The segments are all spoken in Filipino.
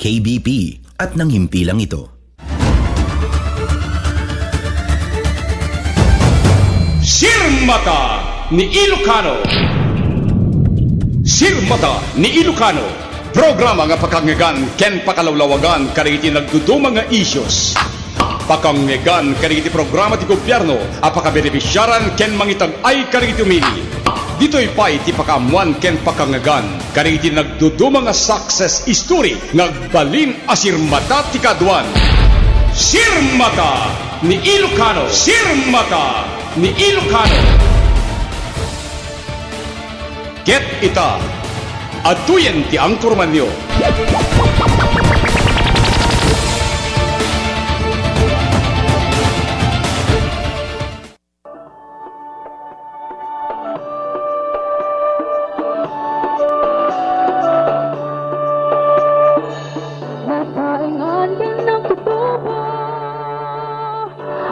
KBP at ng himpilang ito. Sirmata ni Ilocano. Sirmata ni Ilocano. Programa nga pakangyagan ken pakalawlawagan kariti nagdudumang nga isyos. Pakangyagan kariti programa ti gobyerno apakabenepisyaran ken mangitag ay kariti umili. Dito'y pay ti pakamuan ken pakangyagan kariti nagdudumang nga success story ngagbalin a sirmata ti kaduan. Sirmata ni Ilocano. Sirmata ni Ilocano. Get ita, atuyen ti angkor manyo. Nataingan din ng tutubo,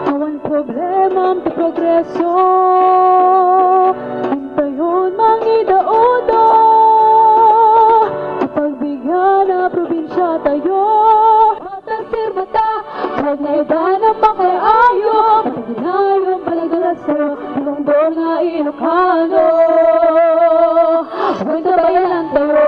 awan problema ang progreso. Antayon mangidaodo, kapagbigyan na probinsya tayo. Matang sirmata, magnaida na makaayo, mataginayo palagdalasero, pinongdol nga Ilocano. Huwag bayan tayo.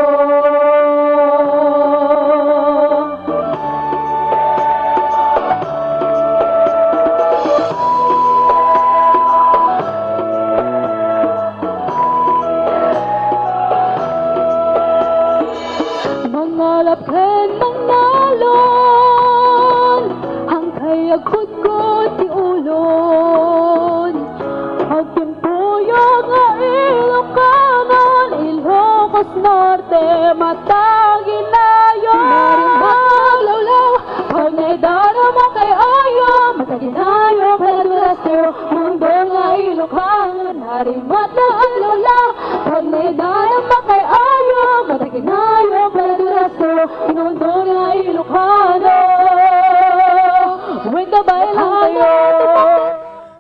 Mangalapin mangalon, ang kayagkot-kot ti ulon. Agtimpuyo nga Ilocanon, Ilocos Norte, mataginayo. Marimbaglawlaw, pagnaidana mo kay ayo, mataginayo, paladurasero, mundo nga Ilocanon. Narimat na ang lawlaw, pagnaidana mo kay ayo, mataginayo, paladurasero, mundo nga Ilocano. Huwag na bailang tayo.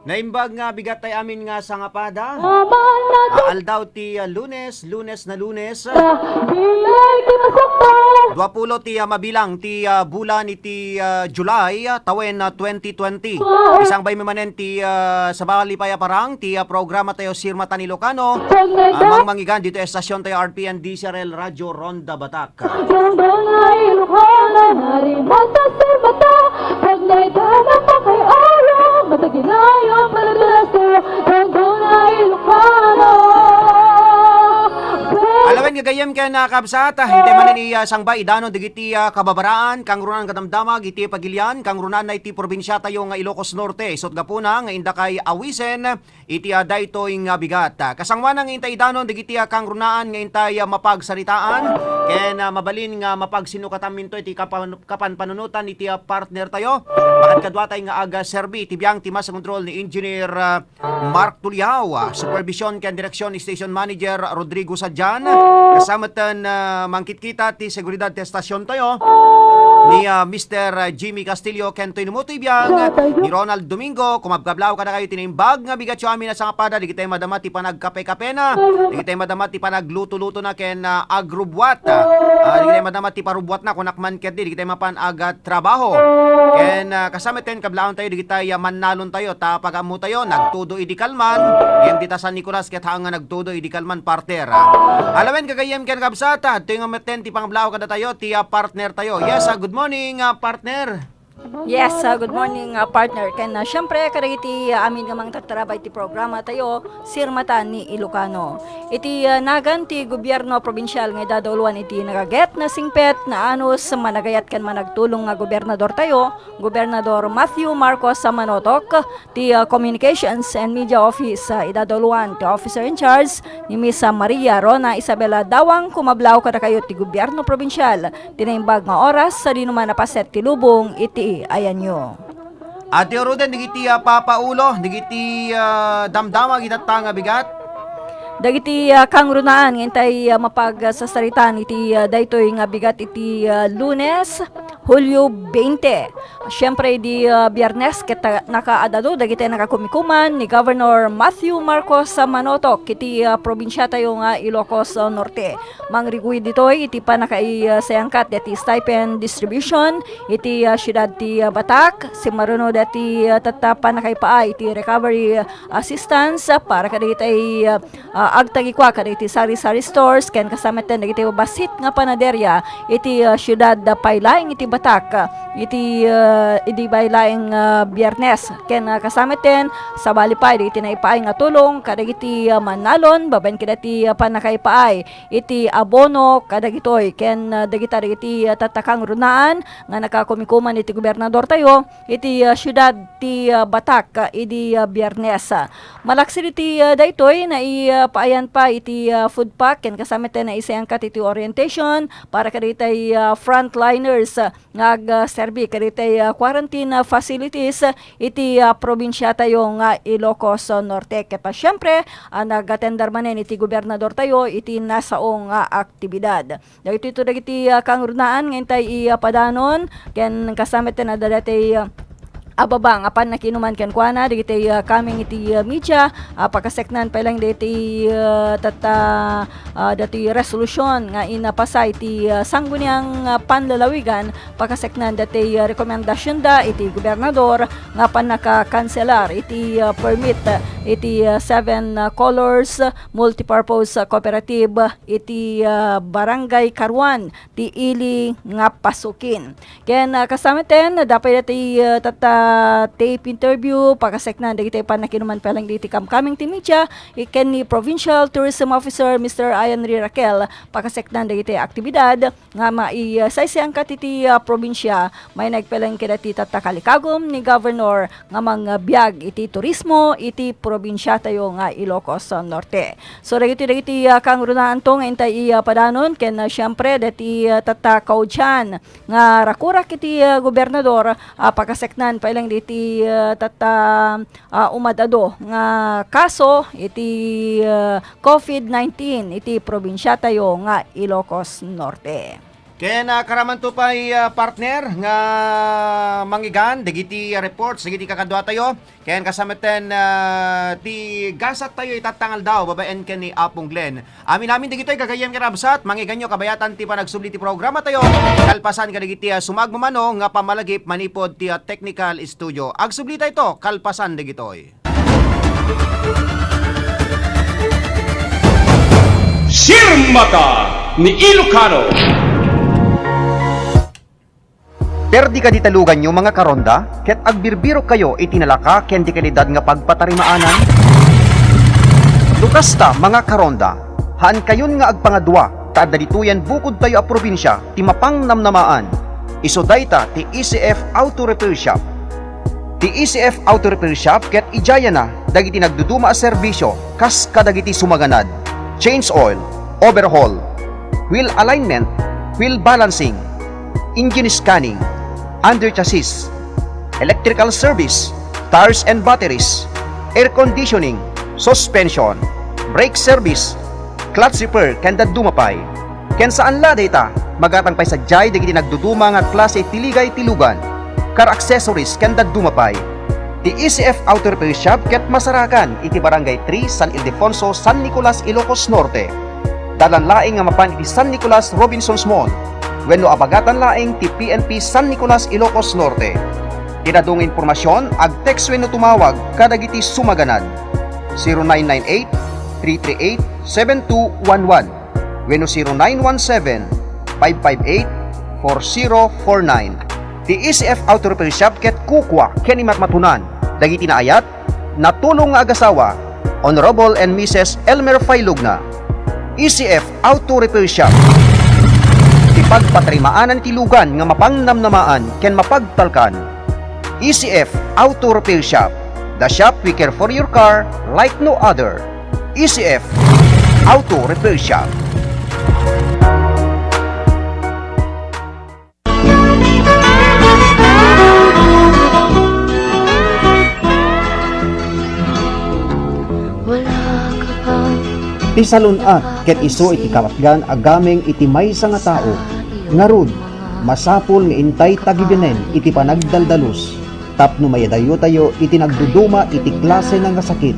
Naimbag nga bigat tay amin nga sa ngapada. Aldaw ti Lunes na Lunes. Bilay ti masakta. 20 ti mabilang ti bulan iti July tawen 2020. Isang bay manen ti sa bali paya parang ti programa tayo Sirmata ni Ilocano. Amang mangigan dito estasyon tayo RPN DCRL Radio Ronda Batak. Mundo nga Ilocano, narimat sa sirmata, pagnaidana pa kay ayo, mataginayo, paladurasero, mundo nga Ilocano. Alawen nga gayem kaya nakabsat, hindi man ni sangbay idano digiti kababaraan, kang runan kadamdamag, iti pagilyan, kang runan na iti probinsya tayo nga Ilocos Norte. Isot gapuna nga inda kay Awisen, iti daytoy nga bigat. Kasangwan nga intay idano digiti kang runaan nga intay mapagsaritaan, ken mabalin nga mapagsinukataminto iti kapan panunutan iti partner tayo. Bakit kadwa tayo nga aga serbi, iti biyang timas control ni Engineer Mark Tuliao, supervision ken direksyon ni Station Manager Rodrigo Sadjan. Kasama tan mangkit-kita ti seguridad ti estasyon tayo ni Mr. Jimmy Castillo ken toy numutoy biyang ni Ronald Domingo. Kumabgablaw ka na kayo tinimbag nga bigat yo amin na sa kapada, di kitay madama ti panagkape-kape na, di kitay madama ti panagluto-luto na ken agrubwat, di kitay madama ti parubwat na kunakman ket di kitay mapan agat trabaho ken kasama ten kablaon tayo, di kitay mannalon tayo ta pagamu tayo nagtudo idi kalman ken di ta San Nicolas ket hanga nagtudo idi kalman partner. Alawen kagayem ken kabsata, tinga meten ti pangblaw kada tayo ti partner tayo. Yes, good morning partner. Yes, good morning partner. Ken syempre kariti amin nga mang tatrabay ti programa tayo Sirmata ni Ilocano. Iti nagan ti gobyerno probinsyal nga dadawluan iti nagaget na singpet na anos managayat ken managtulong nga gobernador tayo, Gobernador Matthew Marcos Manotok, ti Communications and Media Office idadawluan ti officer in charge ni Miss Maria Rona Isabela Dawang. Kumablaw kada kayo ti gobyerno probinsyal tinaimbag nga oras sa dinuman napaset ti lubong iti ayan nyo. Ate Ruden, digiti papaulo, digiti damdama gitatanga bigat. Dagiti kang runaan ngintay mapagsasaritan iti daytoy nga bigat iti Lunes Hulyo 20. Siyempre di Biyernes kita nakaadado dagiti nakakumikuman ni Governor Matthew Marcos sa Manotok iti probinsya tayo nga Ilocos Norte. Mangrigui ditoy iti pa nakaisayangkat dati stipend distribution iti siyudad ti Batak si maruno dati tatapa nakaipaay iti recovery assistance para kadagiti agtagikwa kadagiti sari-sari stores ken kasama ten dagiti basit nga panaderya iti siyudad Paylaing iti Batak iti idi baylaing Biyernes ken kasama ten sa balipay iti naipaay nga tulong kadagiti manalon babaen kadati panakaipaay iti abono kadagitoy ken dagiti tatakang runaan nga nakakumikuman iti gobernador tayo iti siyudad ti Batak idi Biyernes. Malaksid iti daytoy na ipaayan pa iti food pack ken kasama ten na isayangkat iti orientation para kadagiti frontliners nga serbi kadagiti quarantine facilities iti probinsya tayo nga Ilocos Norte. Kaya pa syempre nag-attendar manen iti gobernador tayo iti nasaong aktibidad. Dagiti dagiti kangrunaan ngayon tayo ipadanon ken kasama ten na dati ababang apan nakinuman ken kuana dagiti kaming iti media pakaseknan pa lang dati dati resolution nga inapasay iti sangguniang panlalawigan pakaseknan dati rekomendasyon da iti gobernador nga panaka-kanselar iti permit iti 7 colors multipurpose cooperative iti barangay Karuan ti ili nga pasukin ken kasama ten dapat dati tape interview pakaseknan dagiti panakinuman palang diti kamkaming ti media iken ni Provincial Tourism Officer Mr. Ian Raquel pakaseknan dagiti aktibidad nga maisaysaangkat iti probinsya may nagpelang kedati tatakalikagom ni Governor nga mga biag iti turismo iti probinsya tayo nga Ilocos Norte. So dagiti kangrunaan to nga intay padanon ken syempre dati tatakaw dyan nga rakurak iti gobernador pakaseknan pa ilang diti umadado nga kaso iti COVID-19 iti probinsya tayo nga Ilocos Norte. Ken karaman to pay partner nga manggigan dagiti reports dagiti kakadwa tayo ken kasama ten ti gasat tayo itatangal daw babaen ken ni Apong Glenn. Amin dagitoy gagayem karabsat manggiganyo kabayatan ti panagsubli ti programa tayo kalpasan kadagiti sumagmamano nga pamalagip manipod ti technical studio. Agsubli tayo kalpasan dagitoy. Sirmata ni Ilocano. Perdi ka ditalugan nyo mga karonda, ket agbirbiro kayo itinalaka ken di kalidad nga pagpatarimaanan. Lukasta mga karonda, haan kayon nga agpangadwa, taadalituyan bukod tayo a probinsya, ti mapang namnamaan. Iso dayta ti ECF Auto Repair Shop. Ti ECF Auto Repair Shop ket ijaya na, dagiti nagduduma a serbisyo, kas kadagiti sumaganad. Change oil, overhaul, wheel alignment, wheel balancing, engine scanning, under chassis, electrical service, tires and batteries, air conditioning, suspension, brake service, clutch repair kanda dumapay. Ken saan la data magatang pay sadyay dagiti nagduduma nga klase tiligay tilugan, car accessories kanda dumapay. Ti ECF Auto Repair Shop ket masarakan iti barangay 3 San Ildefonso, San Nicolas, Ilocos Norte. Dalan laing nga mapan iti San Nicolas Robinsons Mall. Wenno abagatan laing ti PNP San Nicolas, Ilocos Norte. Tinadung informasyon ag-text wenno tumawag kadagiti sumaganad 0998-338-7211 wenno 0917-558-4049. Ti ECF Auto Repair Shop ket kukwa ken matmatunan dagiti naayat natulong nga agasawa Honorable and Mrs. Elmer Failugna. ECF Auto Repair Shop ti pagpatarimaanan ti lugan nga mapangnamnamaan ken mapagtalkan. ECF Auto Repair Shop, the shop we care for your car like no other. ECF Auto Repair Shop. Ti salunat ket isu iti kapatgan agameng iti maysa nga tao ngarud masapol nga intay tagibinen iti panagdaldalos. Tapno mayadayo tayo iti nagduduma iti klase ng sakit.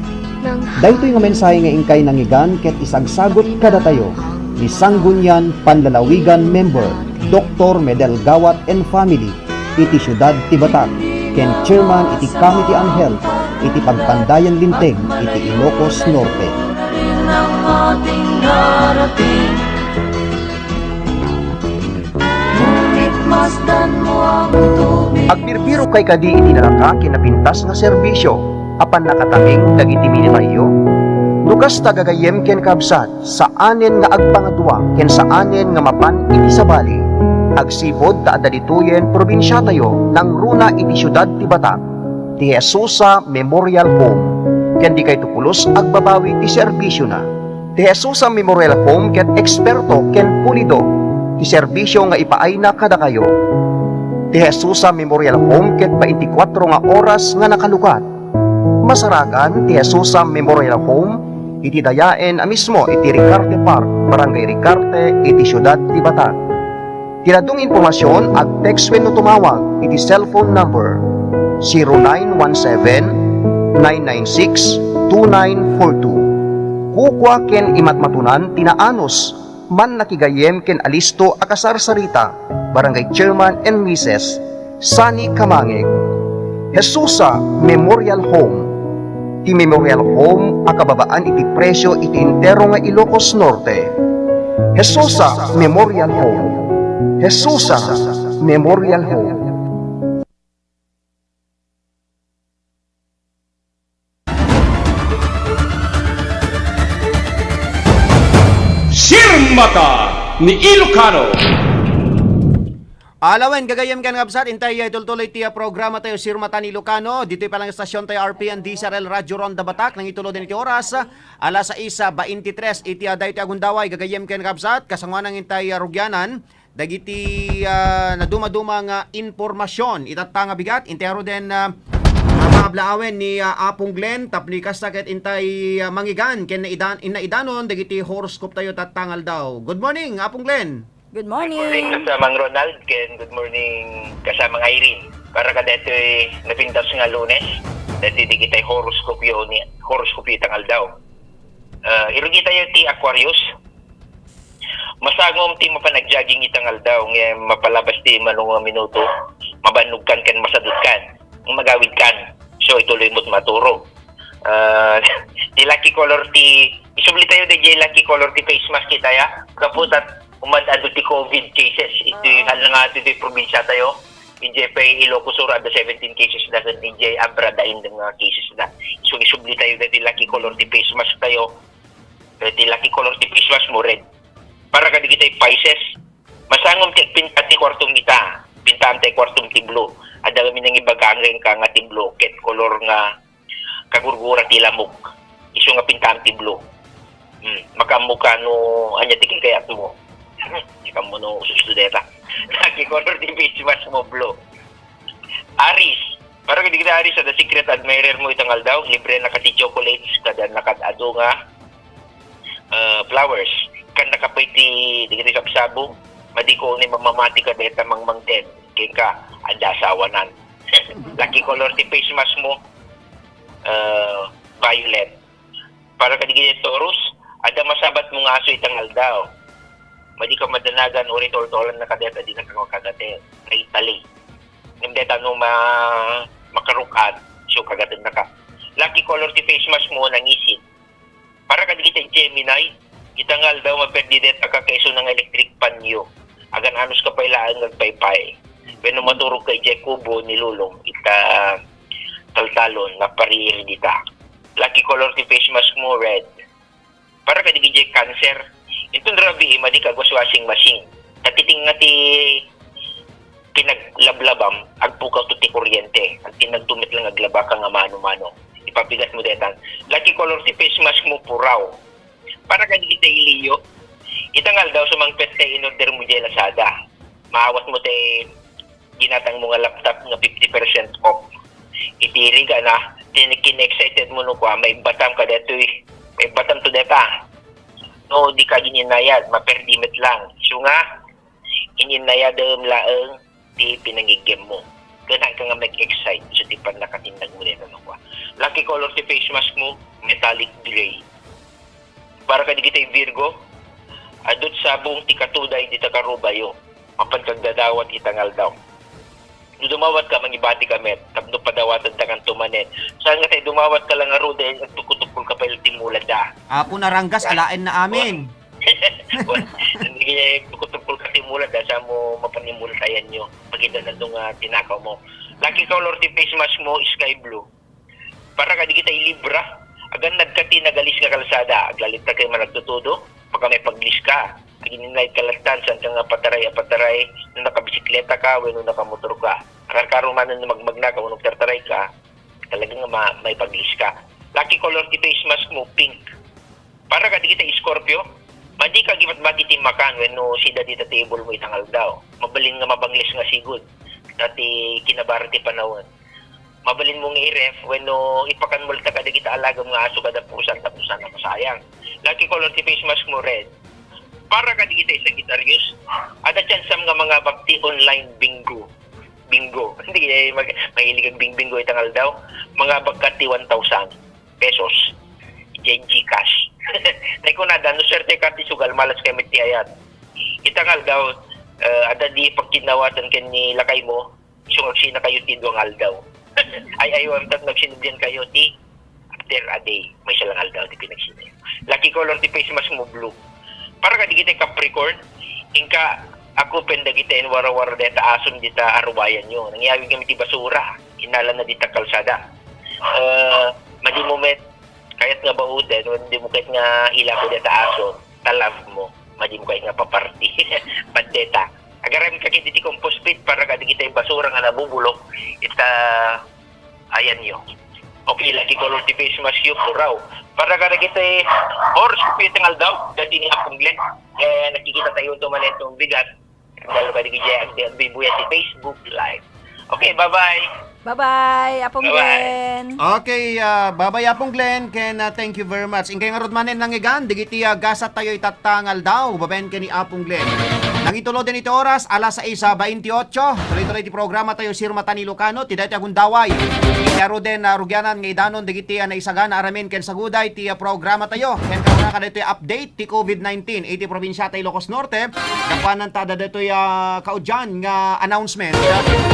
Daytoy nga mensahe nga ingkay nangigan ket isagsagot kada tayo. Ni Sanggunian Panlalawigan Member Dr. Medel Gawat and Family iti Syudad Tibatak ken Chairman iti Committee on Health iti Pagpandayan Linteg iti Ilocos Norte. Agbirbiro kay kadi iti nalaka kinapintas nga serbisyo apan nakataming dagiti minitayo. Lukas tagagayem ken kabsat sa anen nga agpangadwa ken sa anen nga mapan iti sabali. Agsipod ta adalituyen probinsya tayo nang runa iti Syudad Tibatak ti Jesusa Memorial Home ken di kay tupulos agbabawi ti serbisyo na. Ti Jesusa Memorial Home ket eksperto ken pulido ti serbisyo nga ipaay na kada kayo. Ti Jesusa Memorial Home ket 24 nga oras nga nakalukat. Masaragan ti Jesusa Memorial Home iti dayaen a mismo iti Ricarte Park, Barangay Ricarte, iti Syudad Tibatak. Tinadong impormasyon ag text wenno tumawag iti cellphone number 0917-996-2942. Kukwa ken imatmatunan tinaanos man nakigayem ken alisto akasarsarita Barangay Chairman and Mrs. Sani Kamangeg. Jesusa Memorial Home. Ti Memorial Home akababaan iti presyo iti entero nga Ilocos Norte. Jesusa Memorial Home. Jesusa Memorial Home. Sirmata ni Ilocano. Alawen, gagayem kan ngabsat, intay tultuloy tiya programa tayo Sirmata ni Ilocano. Dito'y palang estasyon tayo RPN DSRL Radio Ronda Batak. Nang itulo din iti oras, alas 6:23 iti aday ti agundaway. Gagayem kan ngabsat, kasangwa nang intay rugyanan. Dagiti naduma-duma nga informasyon. Itatanga bigat, intero din mga blaawen ni Apong Glenn. Tapni kastakit intay mangigan. Ken inaidanon, dagiti horoscope tayo tatangal daw. Good morning, Apong Glenn. Good Good morning morning. kasamang Ronald, ken good morning kasamang Irene. Para ka deto'y napintas nga Lunes, dito di kita'y horoscopyo tangal daw. Irugi tayo ti Aquarius. Masagom ti mapanagjogging itangal daw, ngayon mapalabas ti manong minuto, mabanug kan masadot kan, magawid kan, so ituloy mo't maturo. Ti lucky color ti, isubli tayo di lucky color ti face mask kita ya, kaputat, umadado ti COVID cases, ito hal nga ito ti probinsya tayo, ije pa Ilocos Sur, ada 17 cases na, ije Abra dain ng mga cases na. So isubli tayo ti lucky color ti face mask tayo, ti lucky color ti face mask mo red. Para ka di kita'y Pisces, masangom ti pinta ti kwartong ita, pintaan ti kwartong ti blue. Ada kami nang ibagangin ka nga ti blue, ket color nga kagurgura ti lamok. Iso nga pintaan ti blue. Makamuka no, anya ti kikayat mo. Ikaw mo no susudeta. Lucky color ti face mask mo blue. Aries, para ka di kita Aries, ada secret admirer mo itangal daw, libre na kati chocolates, kada nakadado nga flowers. Kan nakapay ti digiti kapsabong, madiko ni mamamati ka deta mangmangten, kaya ka anda asawanan. Lucky color ti face mask mo, violet. Para ka digiti Taurus, ada masabat mo nga aso itangal daw. Madi ka madanagan uri tol-tolan na kadeta di na kagate, na Italy. Nindeta no makarukat, so kagatin na ka. Lucky color ti face mask mo nang isip. Para ka digiti Gemini, itangal daw maperdidet ka keso ng electric panyo. Agan anos ka pailaan nagpaypay. When maturog kay Jacobo ni Lulong, ita taltalon na parir dita. Lucky color ti face mask mo red. Para ka digiti Cancer, itong rabi madi ka washing machine. Tatiting nga ti pinaglablabam agpukaw to ti kuryente. Ang tinagdumit lang aglaba ka nga mano-mano. Ipabigat mo detan. Lucky color ti face mask mo puraw. Para ka di kita iliyo, itangal daw sa mga pet kay in-order mo dyan Lazada. Maawat mo tayo ginatang mo nga laptop nga 50% off. Itiri ka na, kin-excited mo no kwa, may batam ka dito may batam to deta. No, di ka gininayad, maperdimit lang. So nga, Ininayadam laang ti pinangigim mo. Ganaan ka nga mag-excite so di pa nakatindag mo rin ano ka. Lucky color ti face mask mo, metallic gray. Para ka di kita Virgo, adot sa buong ti katuday di ta karubayo. Mapan kag dadawat itangal daw. Dumawat ka, mangibati ka met, tapno padawatan tangan tumanen. Saan nga tayo dumawat ka lang nga ro, dahil nagtukutukul ka pa yung timula da. Apo naranggas, alain na amin. Hindi kaya nagtukutukul ka timula da, saan mo mapanimultayan nyo, pagkita na itong tinakaw mo. Lucky color ti face mask mo, sky blue. Para ka di kita ilibra, agan nagkati nagalis nga kalsada, aglalit ka kayo managtutudo, pagka may paglis ka. Gininay kalatan saan ka nga pataray nung nakabisikleta ka o nung nakamotor ka. Karkaruman na magmagna ka o nung tartaray ka, talagang may paglis ka. Lucky color ti face mask mo, pink. Para ka di kita Scorpio, madi ka gimat-bati ti makan when no sida di ta table mo itangal daw. Mabalin nga mabanglis nga sigod. Dati kinabar ti panahon. Mabalin mong i-ref when no ipakan multa ka di kita alagam nga aso kada pusan tapusan na masayang. Lucky color ti face mask mo, red. Para ka di kita sa Gitarius, ada chance nga mga bakti online bingo. Hindi mahilig ang bingo itangal daw. Mga bagkati 1,000 pesos. Gcash. Naiko na no swerte ka ti sugal malas kay mit ayat. Itangal daw ada di pagkinawatan ken ni lakay mo, sung sina kayo ti duangal daw. ay tat nagsindihan kayo ti after a day. May silang aldaw ti pinagsindihan. Lucky color ti face mask mo, blue. Para ka di kita Capricorn, inka ako penda kita in wara-wara deta ason dita arwayan nyo. Nangyayawin kami ti basura, inala na dita kalsada. Madi mo met, kahit nga bauden, hindi mo kahit nga ila ko deta ason, talav mo, madi mo kahit nga paparty, pandeta. Agarami ka kita ti compost pit para ka di kita yung basura nga nabubulok, ita, ayan nyo. Okay, lucky color ti face mask yung puraw. Para ka nakita horse pitangal daw dati ni Apong Glenn. Nakikita tayo ito man itong bigat. Dahil ka di kaya ang bibuya si Facebook Live. Okay, bye-bye. Bye-bye, Apong Glenn. Okay, babay Apong Glenn, ken thank you very much. Ingkay nga rod manen nangigan, digiti gasat tayo itatangal daw, babayan ka ni Apong Glenn. Nangitulo din ito oras, alas 6:28. Tuloy-tuloy ti programa tayo Sir Mata ni Ilocano, ti dati agundaway. Inyaro din rugyanan nga idanon, digiti na isagana aramin ken saguday ti programa tayo. Ken karuna ka dito update ti COVID-19, iti probinsya tayo Ilocos Norte. Kapanan tada dito kaudyan nga announcement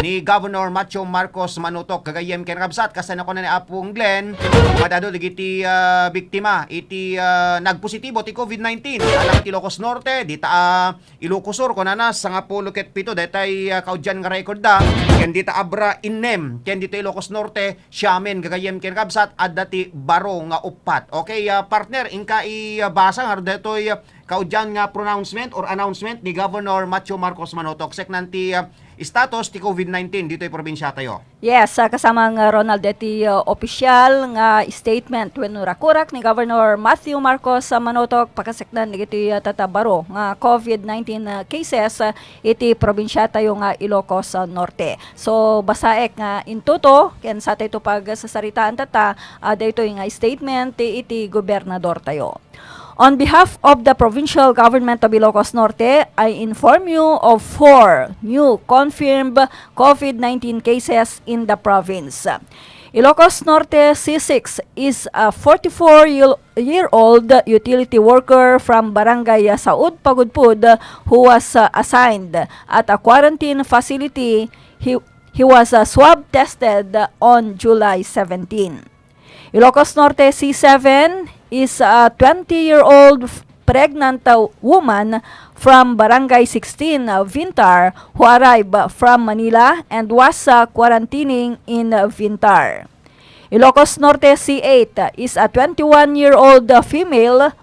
ni Governor Macho Marcos Manutok kagayem ken kabsat kasan ako na ni Apong Glenn madado digiti biktima iti nagpositibo ti COVID-19 alang ti Ilocos Norte dita Ilocos Sur kunana sanga pulo ket pito detay kaudyan nga record da ken dita Abra innem ken dita Ilocos Norte siamen kagayem ken kabsat adda ti baro nga upat. Okay, partner inka ibasa nga detoy kaudyan nga pronouncement or announcement ni Governor Macho Marcos Manutok sek nanti status ti COVID-19 dito ay probinsya tayo. Yes, kasama nga Ronald iti official nga statement when rakurak ni Governor Matthew Marcos Manutok pakaseknan iti tatabaro nga COVID-19 cases iti probinsya tayo nga Ilocos Norte. So basaek nga intuto ken sa tayo pag sasaritaan tata dito nga statement iti gobernador tayo. On behalf of the Provincial Government of Ilocos Norte, I inform you of 4 new confirmed COVID-19 cases in the province. Ilocos Norte C6 is a 44-year-old utility worker from Barangay Saud, Pagudpud who was assigned at a quarantine facility. He was swab tested on July 17. Ilocos Norte C7 is a 20-year-old pregnant woman from Barangay 16, Vintar, who arrived from Manila and was quarantining in Vintar. Ilocos Norte C8 is a 21-year-old female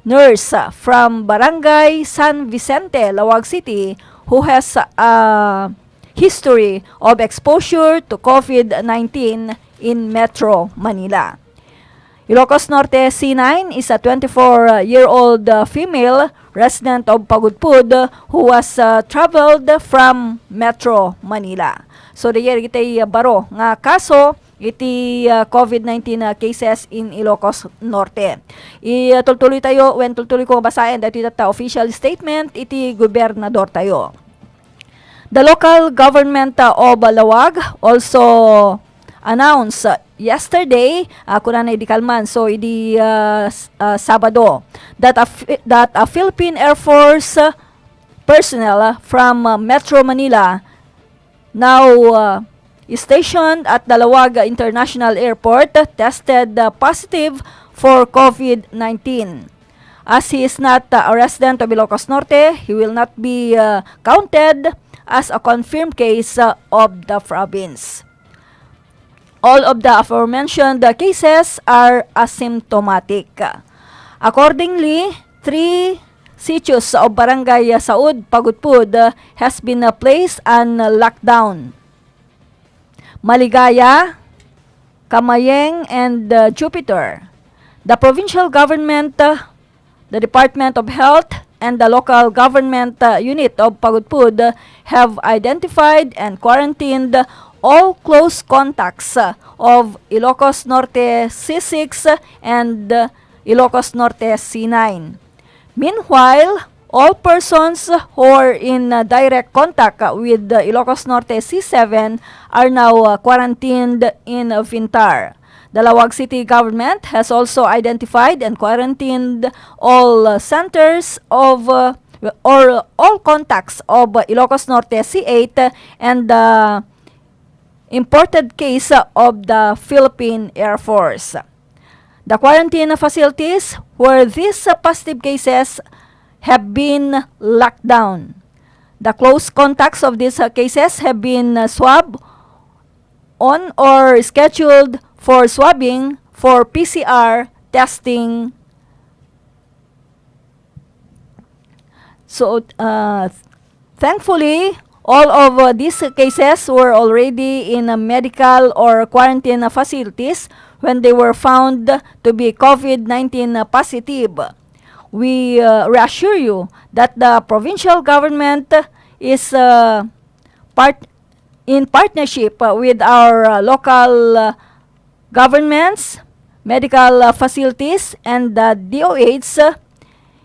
nurse from Barangay San Vicente, Lawag City, who has a history of exposure to COVID-19 in Metro Manila. Ilocos Norte C9 is a 24-year-old female resident of Pagudpud who was traveled from Metro Manila. So, dayar kitay baro nga kaso iti COVID-19 cases in Ilocos Norte. Tultuloy tayo, tultuloy ko basahin dati data official statement iti gobernador tayo. The local government of Lawag also announced yesterday, kunan na idikalman, so idi Sabado, that a Philippine Air Force personnel from Metro Manila now stationed at Dalawaga International Airport tested positive for COVID-19. As he is not a resident of Ilocos Norte, he will not be counted as a confirmed case of the province. All of the aforementioned cases are asymptomatic. Accordingly, 3 sitios of Barangay Saud, Pagudpud has been placed on lockdown. Maligaya, Kamayeng, and Jupiter. The provincial government, the Department of Health, and the local government unit of Pagudpud have identified and quarantined all close contacts of Ilocos Norte C6 and Ilocos Norte C9. Meanwhile, all persons who are in direct contact with the Ilocos Norte C7 are now quarantined in Vintar. The Lawag City government has also identified and quarantined all centers of or all contacts of Ilocos Norte C8 and the imported case of the Philippine Air Force. The quarantine facilities where these positive cases have been locked down. The close contacts of these cases have been swabbed on or scheduled for swabbing for PCR testing. So, thankfully, all of these cases were already in medical or quarantine facilities when they were found to be COVID-19 positive. We reassure you that the provincial government is in partnership with our local governments, medical facilities, and the DOH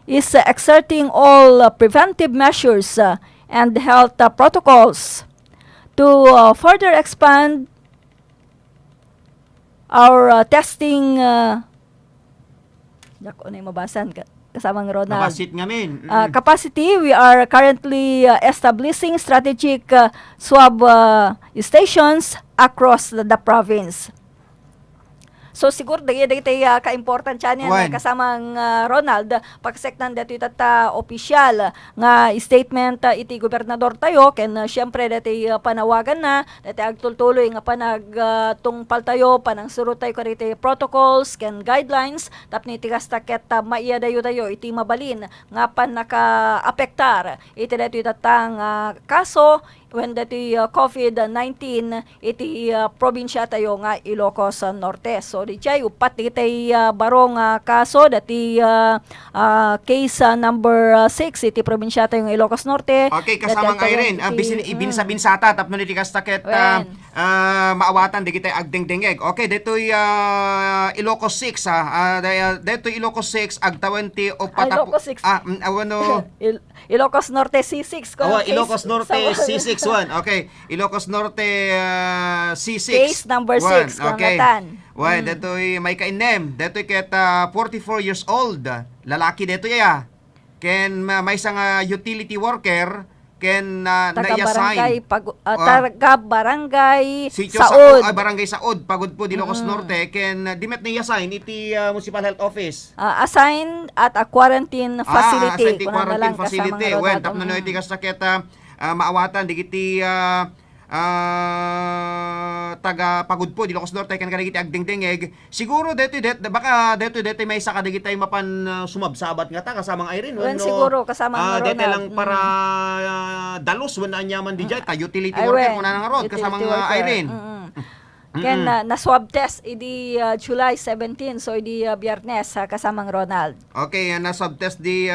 is exerting all preventive measures and health protocols to further expand our testing kasamang Ronald. Nabasit ngamin. Capacity. We are currently establishing strategic swab stations across the province. So siguro dagiti ka-important siya niyan kasamang Ronald pagsektan dati tata opisyal nga statement iti gobernador tayo ken syempre dati panawagan na dati agtultuloy nga panagtungpal tayo panang surut tayo kariti protocols ken guidelines tapno iti kastaket maiya dayo iti mabalin nga naka-apektar iti dati tatang kaso when dati COVID-19 iti probinsya tayo nga Ilocos Norte. So di chay upat iti barong kaso dati case number 6 iti probinsya tayo nga Ilocos Norte. Okay, kasamang Irene, ibinsa-binsata tapno iti kastaket maawatan di kita agdengdengeg. Okay, detoy Ilocos 6 detoy Ilocos 6 agtawan ti upat Ilocos 6. Ilocos Norte C6 ko. Ilocos Norte C6 1. Okay, Ilocos Norte C6. Case number 6. Okay. Detoy may kainem. Detoy ket 44 years old. Lalaki detoy ya. Ken may isang utility worker ken na-assign. Taga-barangay Saud. Barangay Saud, Pagudpud, Ilocos Norte. Ken dimet na-assign iti Municipal Health Office. Assigned at a quarantine facility. Quarantine facility. Wen, tapno no iti kastaket maawatan digiti taga Pagudpud Ilocos Norte kan kadagiti agdengdengeg siguro baka detoy may isa kadigiti mapan sumabsabat nga ta kasamang Irene wen siguro kasamang detoy lang para dalos wen anyaman di jay ta utility worker kuna nang rod kasamang Irene. Ken na swab test idi July 17 so idi Biyernes kasamang Ronald. Okay, na swab test di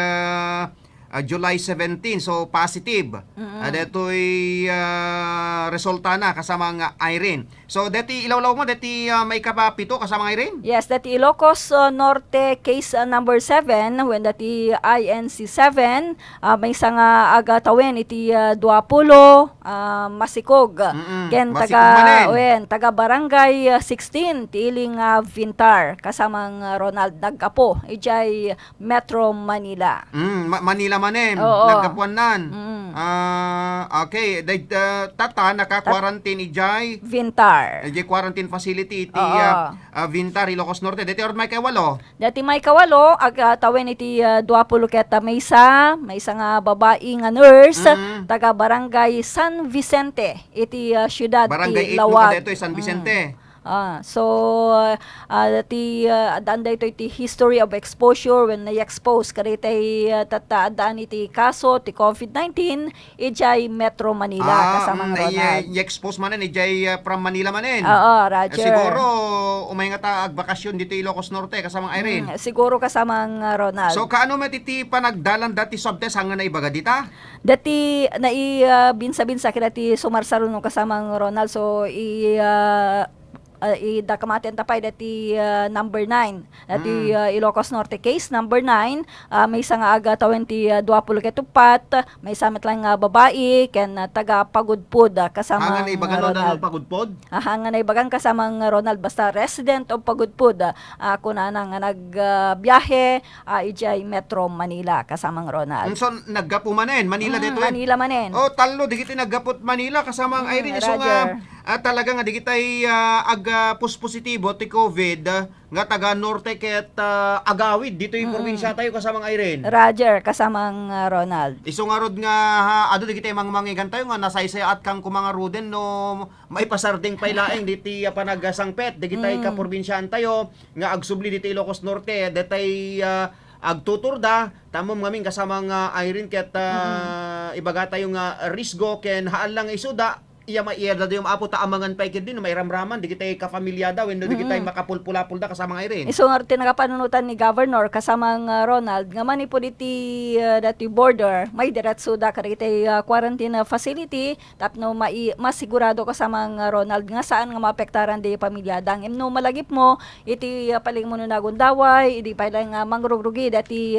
July 17, so positive. Deto'y resulta na kasama nga Irene. So deti ilawlaw mo, deti may kapapito kasama nga Irene? Yes, dati Ilocos Norte case number 7 when dati INC 7 may isang aga tawen iti Duapulo Masikog. Ken Masikog manen. taga barangay 16 tiiling Vintar kasamang Ronald nagkapo ijay Metro Manila. Manila manen, Oo. nagkapuanan. Okay, tata naka-quarantine ijay Vintar. quarantine facility iti Oo. Vintar, Ilocos Norte. Deti or may kawalo. Dati may kawalo aga tawen iti Duapulo ket may isa nga babae nga nurse taga barangay San Vicente iti syudad Barangay ti 8 Lawag. dito San Vicente. Dati adaan ito iti history of exposure when na-expose karitay tataadaan iti kaso ti COVID-19 ijay Metro Manila kasamang Ronald. I-expose manen ijay from Manila manen. Oo, Roger. Siguro umay nga ta agbakasyon dito Ilocos Norte kasamang Irene. Siguro kasamang Ronald. So kaano matiti panagdalan dati swab test hanggang na ibaga dita? Dati binsa-binsa kaya ti sumarsaro nung kasamang Ronald. So idakamaten tapay dati number 9 dati Ilocos Norte case number 9 may isang aga tawen ti Duapulo ketupat may samet lang nga babae ken taga Pagudpud kasama Hanggang na ibaga no Ronald. pagudpod? Hanga na ibagang kasamang Ronald basta resident of Pagudpud kuna na nga nagbiyahe ijay Metro Manila kasamang Ronald. So naggapo manen Manila dito. Manila manen. Oh, talo digiti naggapot Manila kasamang Irene. So Roger. nga talaga nga digitay positibo ti COVID nga taga Norte ket agawid dito yung probinsya tayo kasamang Irene. Roger kasamang Ronald. Iso nga rod nga ado digitay mangmangigan tayo nga nasaysayat kang kumanga ruden no may pasarding pailaeng diti panagasangpet digitay ka probinsyaan tayo nga agsubli diti Ilocos Norte detay agtuturda tamom ngamin kasamang Irene ket ibaga tayo nga risgo ken haan lang isuda iya maiyada yung apo ta amangan pa ikid din may ramraman di kita kafamilyada wenno di kita makapulpula-pulda kasama nga Irene. Iso nga tinagapanunutan ni Governor kasamang Ronald nga manipod iti dati border may diretso da kariti quarantine facility tapno masigurado kasamang Ronald nga saan nga maapektaran di pamilyada no malagip mo iti paling mo nagundaway idi pa lang mangrugrugi dati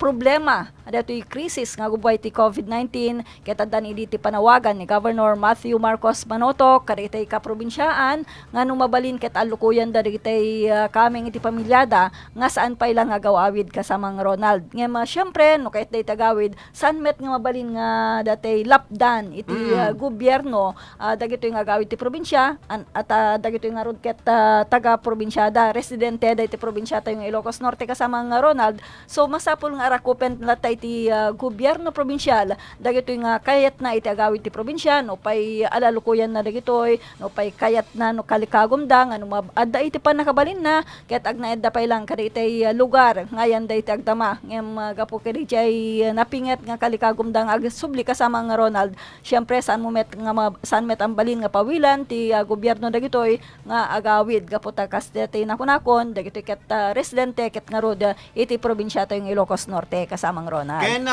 problema dati krisis nga gubay ti COVID-19 ket addan idi ti panawagan ni Governor Matthew Marcos Manotok karitay ka probinsyaan nga nung mabalin ket alukuyan daritay kaming iti pamilyada nga saan pa ilang agawawid kasamang Ronald. Nga syempre no kahit day tagawid saan met nga mabalin nga datay lapdan iti gobyerno dagito yung agawid ti probinsya at dagito yung arod ket taga probinsyada residente da iti probinsya tayo ng Ilocos Norte kasamang Ronald. So masapul nga arakupen latay ti gobyerno probinsyal dagito yung kayat na iti agawid ti probinsya no pay alalukuyan na dagitoy no pay kayat na no kalikagom da nga no adda iti pa nakabalin na ket agnaedda pay lang kada iti lugar ngayan da iti agdama ngem gapo kedi jay napinget nga kalikagom da nga agsubli kasama nga Ronald syempre saan mo met nga saan met ang balin nga pawilan ti gobyerno dagitoy nga agawid gapo ta kasdete nakunakon dagitoy ket residente ket nga rod iti probinsya tayong Ilocos Norte kasamang Ronald. Ken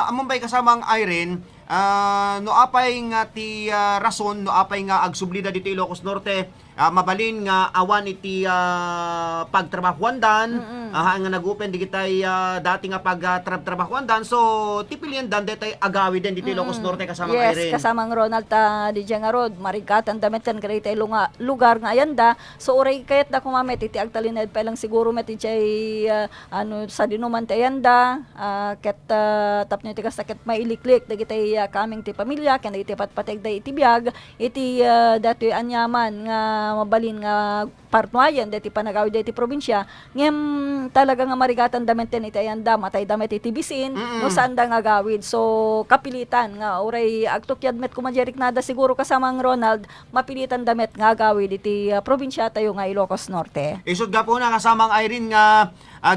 amon bay kasamang Irene no apay nga ti rason no apay nga agsublida dito Ilocos Norte mabalin nga awan iti pagtrabahuandan nga nagupen digitay dati nga pagtrabahuandan so tipilian dan detay agawi den dito Ilocos Norte kasama yes, Irene. kasamang Ronald di nga rod marigatan dametan karitay lugar nga ayanda so uray kayat da kumamet iti agtalined pa lang siguro met iti sa dinuman ti ayanda ket tapno iti kasakit mailiklik dagitay kaming ti pamilya ken iti patpateg da iti biag iti dati anyaman nga mabalin nga partnuayan dati panagawi dati probinsya ngem talaga nga marigatan dameten iti ayanda matay damet iti bisin no saan da nga gawid so kapilitan nga uray agtukyad met kumadyerik nada siguro kasamang Ronald mapilitan damet nga gawid iti probinsya tayo nga Ilocos Norte. Isod ga po na kasamang Irene nga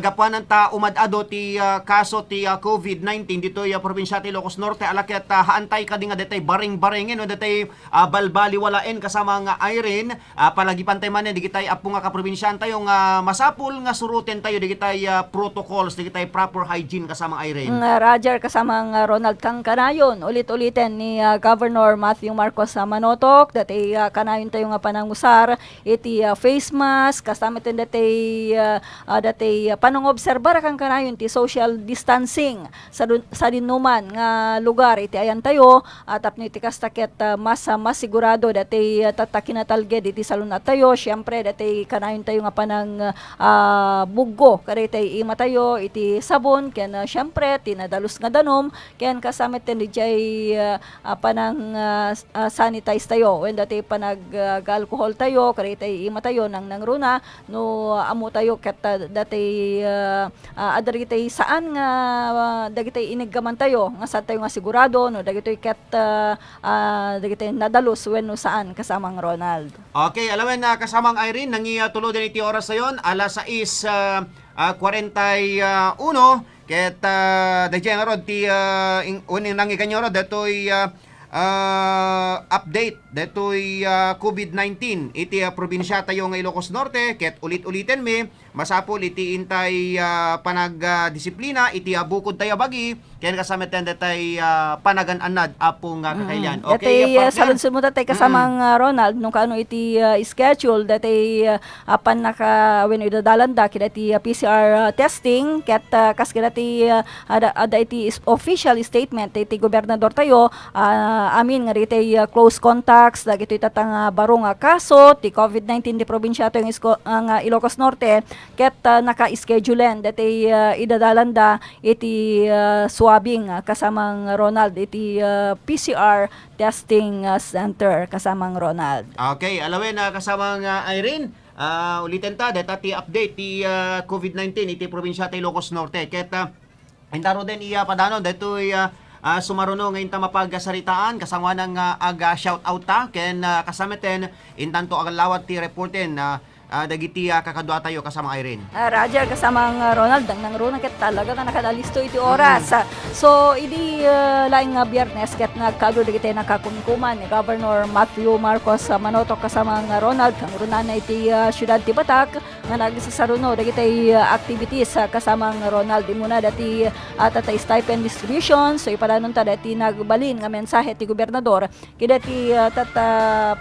gapuanan ta umadado ti kaso ti COVID-19 dito probinsya ti Ilocos Norte alaket haantay ka di nga detay baring-baringin no detay balbaliwalaen kasama nga Irene palagi pantay man di kita digitay apo nga kaprobinsyan tayo nga masapul nga suruten tayo digitay protocols, digitay proper hygiene kasama Irene. Roger, kasama Ronald kang kanayon. Ulit-ulitin ni Governor Matthew Marcos sa Manotok, dati kanayon tayo nga panangusar, iti face mask, kasama ito dati panangobserbar kang kanayon, ti social distancing sa dinuman nga lugar, iti ayan tayo, at apno iti kastakit mas sigurado, dati tatakinatalged, iti salunat tayo, syempre, dati kanayon tayo nga panang buggo, kare iti ima tayo, iti sabon, ken syempre, tinadalus nga danom, ken kasama iti dijay panang sanitize tayo, when dati panag-alcohol tayo, kare iti ima tayo, nang runa, no amo tayo, ket dati adarigitay saan nga dagitay iniggaman tayo, nga saan tayo nga sigurado, no dagitoy ket dagitay nadalus when no saan kasamang Ronald. Okay, alamin na kasamang Irene, nangi tulo din iti oras sayon, alas 6:41, ket dagiti nga rod ti uning nangi kanyo rod datoy update datoy COVID-19 iti probinsya tayo nga Ilocos Norte, ket ulit-uliten mi masapol iti intay panagdisiplina iti bukod tayo bagi, ken kasama ten datay panagan-anad apong kakailan. Okay, dati salunsun mo tatay kasamang Ronald, nung kaano iti schedule, dati panaka when idadalanda kidati PCR testing, ket kaskidati ada iti official statement iti gobernador tayo, amin nga iti close contacts, dagito itatang barong kaso ti COVID-19 di probinsya tayo nga Ilocos Norte, ket naka-schedulen dati idadalanda iti swabbing kasamang Ronald, iti PCR testing center kasamang Ronald. Okay, alawin kasamang Irene, ulitin ta dati update ti COVID-19 iti probinsya ti Ilocos Norte, ket intaro din padanon datoy sumaruno ngayon ta mapagkasaritaan kasama ng shout out ta ken kasama ten intanto agalawat ti reporten dagiti kakadwa tayo kasama Irene. Roger, kasamang Ronald, nang runa ket talaga nga nakadalisto iti oras. So, idi laing Biyernes ket nagkado dagiti nakakumkuman ni Governor Matthew Marcos sa Manotok kasamang Ronald, kang runa na iti syudad ti Batak, nga nagsasaruno dagiti activities kasamang Ronald. Imuna dati tatay stipend distribution, so ipadanon ta dati nagbalin nga mensahe ti gobernador, kidati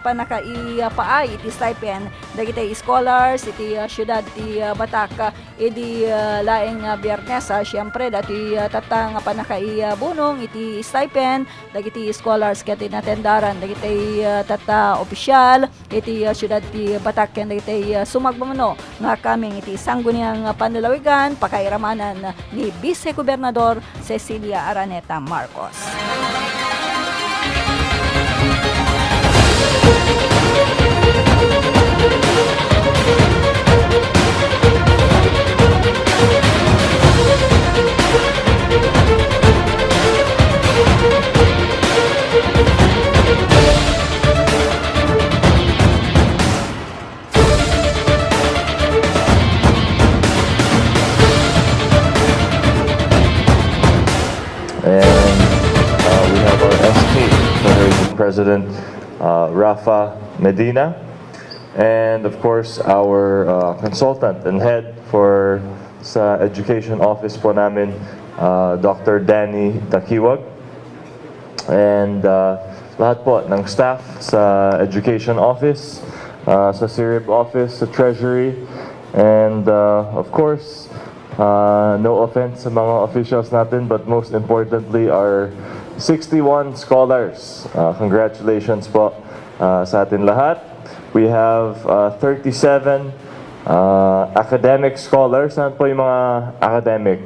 panaka ipaay iti stipend dagiti scholars iti syudad ti Batak, idi laing Biyernes, syempre dati tatang panakaibunong iti stipend dagiti scholars ket inatendaran dagiti tata opisyal iti syudad ti Batak, ken dagiti sumagbamano nga kaming iti sangguniang panlalawigan pakairamanan ni Vice Gobernador Cecilia Araneta Marcos. And we have our SK, Federation President Rafa Medina, and of course our consultant and head for sa Education Office po namin, Dr. Danny Takiwag, and lahat po ng staff sa Education Office, sa CIRIB Office, sa Treasury, and of course, no offense sa mga officials natin, but most importantly, our 61 scholars. Congratulations po sa atin lahat. We have 37 academic scholars. Saan po yung mga academic?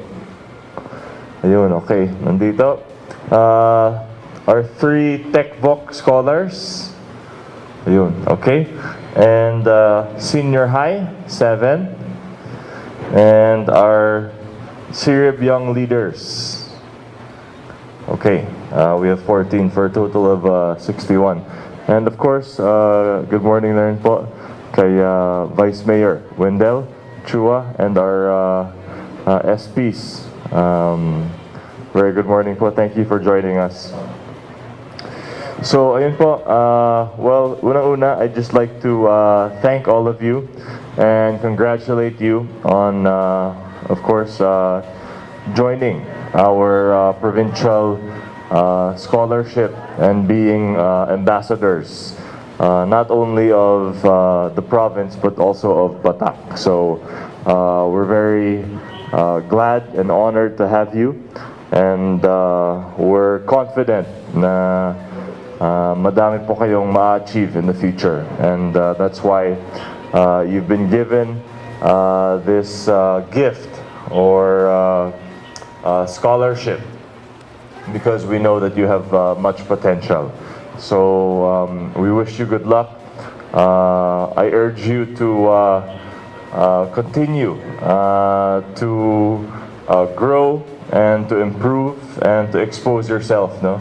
Ayun, okay. Nandito. Our 3 TechVoc scholars. Ayun, okay. And senior high, 7. And our CIRIB Young Leaders. Okay, we have 14 for a total of 61. And of course, good morning na rin po kay Vice Mayor Wendell Chua and our SPs. Very good morning po. Thank you for joining us. So, ayun po. Well, unang-una, I'd just like to thank all of you and congratulate you on, of course, joining our provincial scholarship and being ambassadors, not only of the province but also of Batak. So we're very glad and honored to have you, and we're confident na madami po kayong ma-achieve in the future, and that's why you've been given this gift or scholarship, because we know that you have much potential. So we wish you good luck. I urge you to continue to grow and to improve and to expose yourself, no?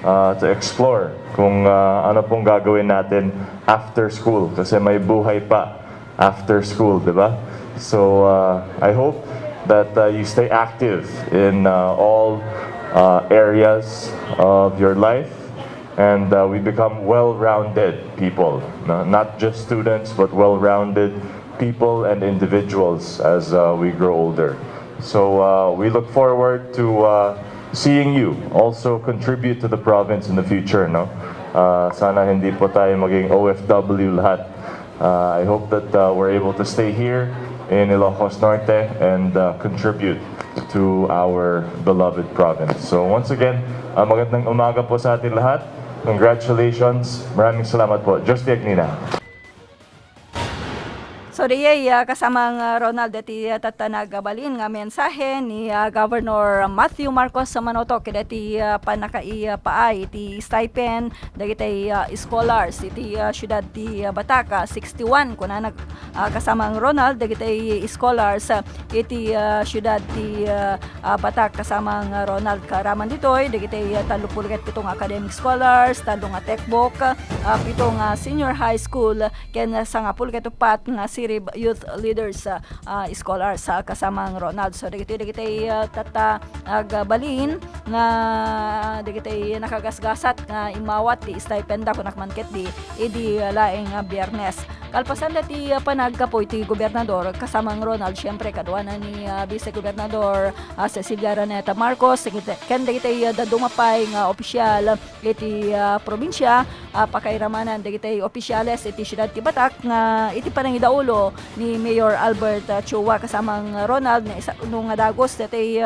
To explore kung ano pong gagawin natin after school, kasi may buhay pa after school, di ba? So I hope that you stay active in all areas of your life, and we become well-rounded people, no? Not just students, but well-rounded people and individuals as we grow older. So we look forward to seeing you also contribute to the province in the future, no? Sana hindi po tayo maging OFW lahat. I hope that we're able to stay here in Ilocos Norte and contribute to our beloved province. So once again, magandang umaga po sa atin lahat. Congratulations. Maraming salamat po. Diyos Tiagnina. So diay kasamang Ronald iti tatanagabalin nga mensahe ni Governor Matthew Marcos sa Manoto kidati panakaipaay iti stipend dagiti scholars iti syudad ti Batak 61 kuna kasamang Ronald dagiti scholars iti syudad ti Batak kasamang Ronald karaman ditoy dagiti 37 academic scholars, 3 textbook, 7 senior high school ken sangapul ketupat nga Sirib Youth Leaders Scholars kasamang Ronald. So dagiti agbalin nga dagiti nakagasgasat nga imawat ti stipenda kun nakmanket di idi laeng Biyernes. Kalpasan dati panagkapoy ti gobernador kasamang Ronald, syempre kaduanan ni Vice Gobernador Cecilia Raneta Marcos ken dagiti dadumapay nga opisyal iti probinsya pakairamanan dagiti opisyales iti syudad ti Batak nga iti panangidaulo ni Mayor Albert Chua kasamang Ronald na isa nung Dagos dati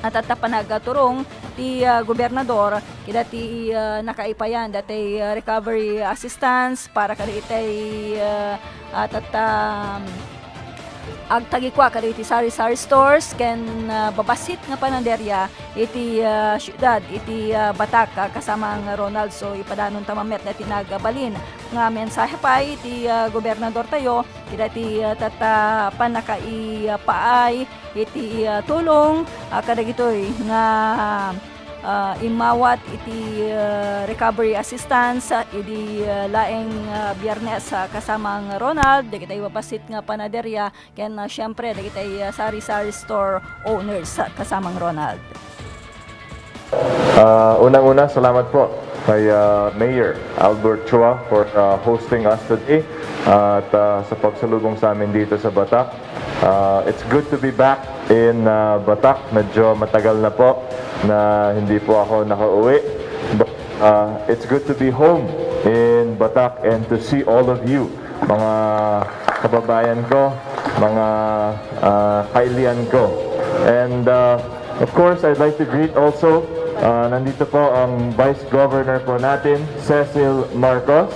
at panagaturong ti gobernador kidati nakaipayan dati recovery assistance para kaditay agtagikwa kaditi sari-sari stores ken babasit nga pananderya iti syudad iti Batak kasamang Ronald. So ipadanon tamamet na tinagabalin nga mensahe pa iti gobernador tayo kidati panakaipaay iti tulong kadagitoy nga imawat iti recovery assistance iti laeng Biyernes kasamang Ronald dagiti wapasit nga panaderya ken syempre dagiti sari-sari store owners kasamang Ronald. Unang-una, salamat po kay Mayor Albert Chua for hosting us today at sa pagsalubong sa amin dito sa Batak. It's good to be back in Batak. Medyo matagal na po na hindi po ako nakauwi. But it's good to be home in Batak and to see all of you, mga kababayan ko, mga kailian ko. And of course, I'd like to greet also, nandito po ang Vice Governor po natin, Cecil Marcos,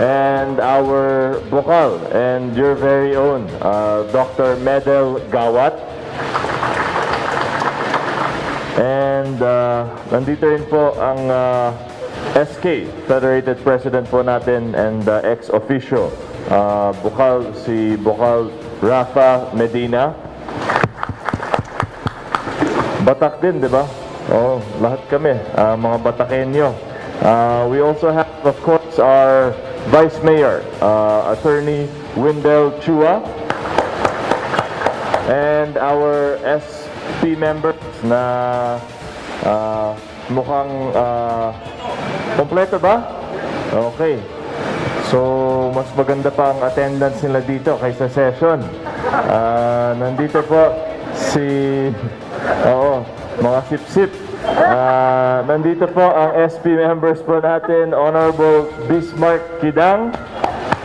and our Bukal and your very own Dr. Medel Gawat. And nandito rin po ang SK, Federated President po natin and ex-officio, Bukal, si Bukal Rafa Medina. Batak din, di ba? Oh, lahat kami, mga Batakenyo. We also have, of course, our Vice Mayor, Attorney Wendell Chua, and our SP members na mukhang kompleto ba? Okay. So, mas maganda pa ang attendance nila dito kaysa session. Nandito po mga sip-sip. Nandito po ang SP members po natin, Honorable Bismarck Kidang,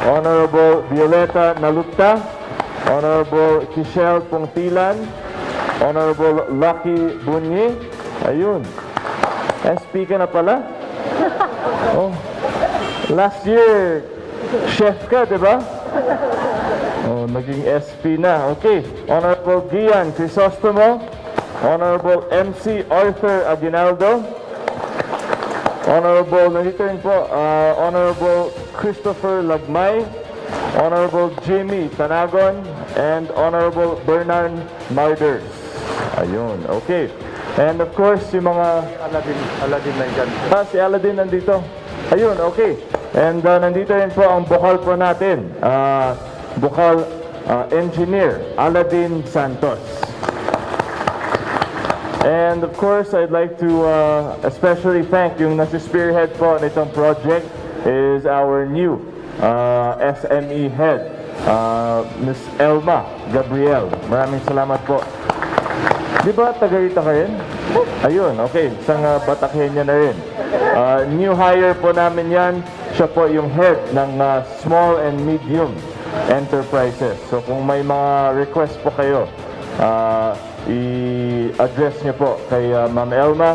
Honorable Violeta Nalupta, Honorable Kishel Pongtilan, Honorable Lucky Bunyi. Ayun. SP ka na pala? Oh. Last year, chef ka, di ba? Oh, naging SP na. Okay. Honorable Gian Crisostomo, Honorable MC Arthur Aguinaldo, Honorable, nandito rin po, Honorable Christopher Lagmay, Honorable Jimmy Tanagon, and Honorable Bernard Marders. Ayun, okay. And of course, yung mga... Aladdin nandyan. Si Aladdin nandito. Ayun, okay. And nandito rin po ang bukal po natin. Bukal engineer, Aladdin Santos. And of course, I'd like to especially thank yung nasi-spearhead po nitong project is our new SME head, Ms. Elma Gabriel. Maraming salamat po. Di ba taga-rita ka rin? Ayun, okay. Isang batakhin niya na rin. New hire po namin yan. Siya po yung head ng small and medium enterprises. So kung may mga request po kayo, i-address niyo po kay Ma'am Elma.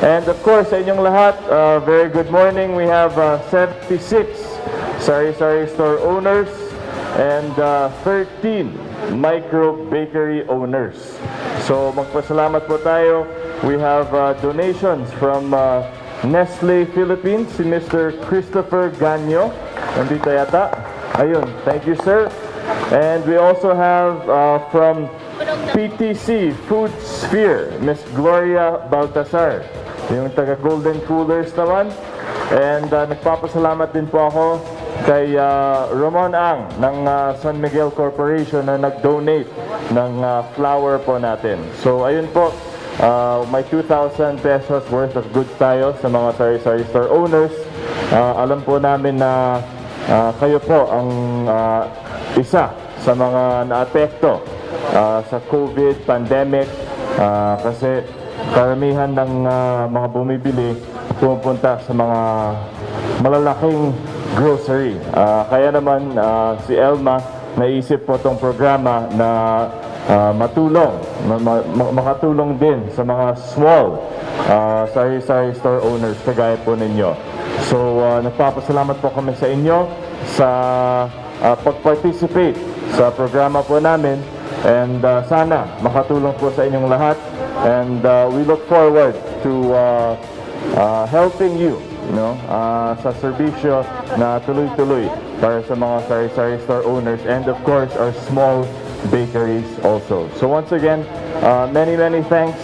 And of course, sa inyong lahat, very good morning. We have 76 sari-sari store owners and 13 micro bakery owners. So magpasalamat po tayo. We have donations from Nestle Philippines, si Mr. Christopher Ganyo. Nandito yata. Ayun, thank you sir. And we also have from PTC Food Sphere, Miss Gloria Baltasar, yung taga Golden Coolers naman. And nagpapasalamat din po ako kay Ramon Ang ng San Miguel Corporation na nag-donate ng flour po natin. So ayun po, may 2,000 pesos worth of goods tayo sa mga sari-sari store owners. Alam po namin na kayo po ang isa sa mga naapekto sa COVID pandemic kasi karamihan ng mga bumibili pupunta sa mga malalaking grocery. Kaya naman si Elma naisip po itong programa na makatulong din sa mga small sari-sari store owners kagaya po ninyo. So nagpapasalamat po kami sa inyo sa pag-participate sa programa po namin. And sana makatulong po sa inyong lahat. And we look forward to helping you, sa serbisyo na tuloy-tuloy para sa mga sari-sari store owners and of course our small bakeries also. So once again, many thanks.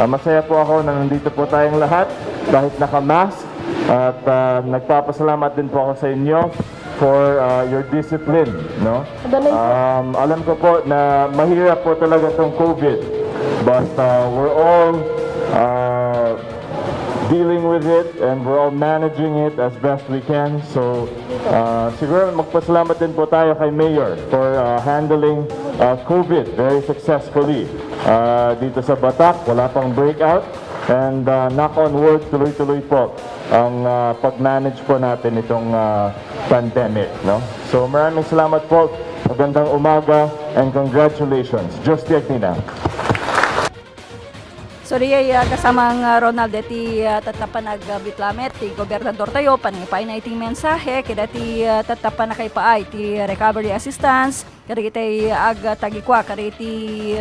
Masaya po ako na nandito po tayong lahat kahit naka-mask at nagpapasalamat din po ako sa inyo for your discipline, alam ko po na mahirap po talaga itong COVID, but we're all dealing with it and we're all managing it as best we can. So siguro magpasalamat din po tayo kay Mayor for handling COVID very successfully dito sa Batak. Wala pang breakout and knock on wood, tuloy-tuloy po ang pag-manage po natin itong pandemic, So maraming salamat po. Magandang umaga and congratulations. Diyos ti Agtina. So kasamang Ronald iti tatapan bitlamet ti gobernador tayo panipay na iting mensahe kada ti tatapan na kay paay ti recovery assistance kada kitay tagikwa kada iti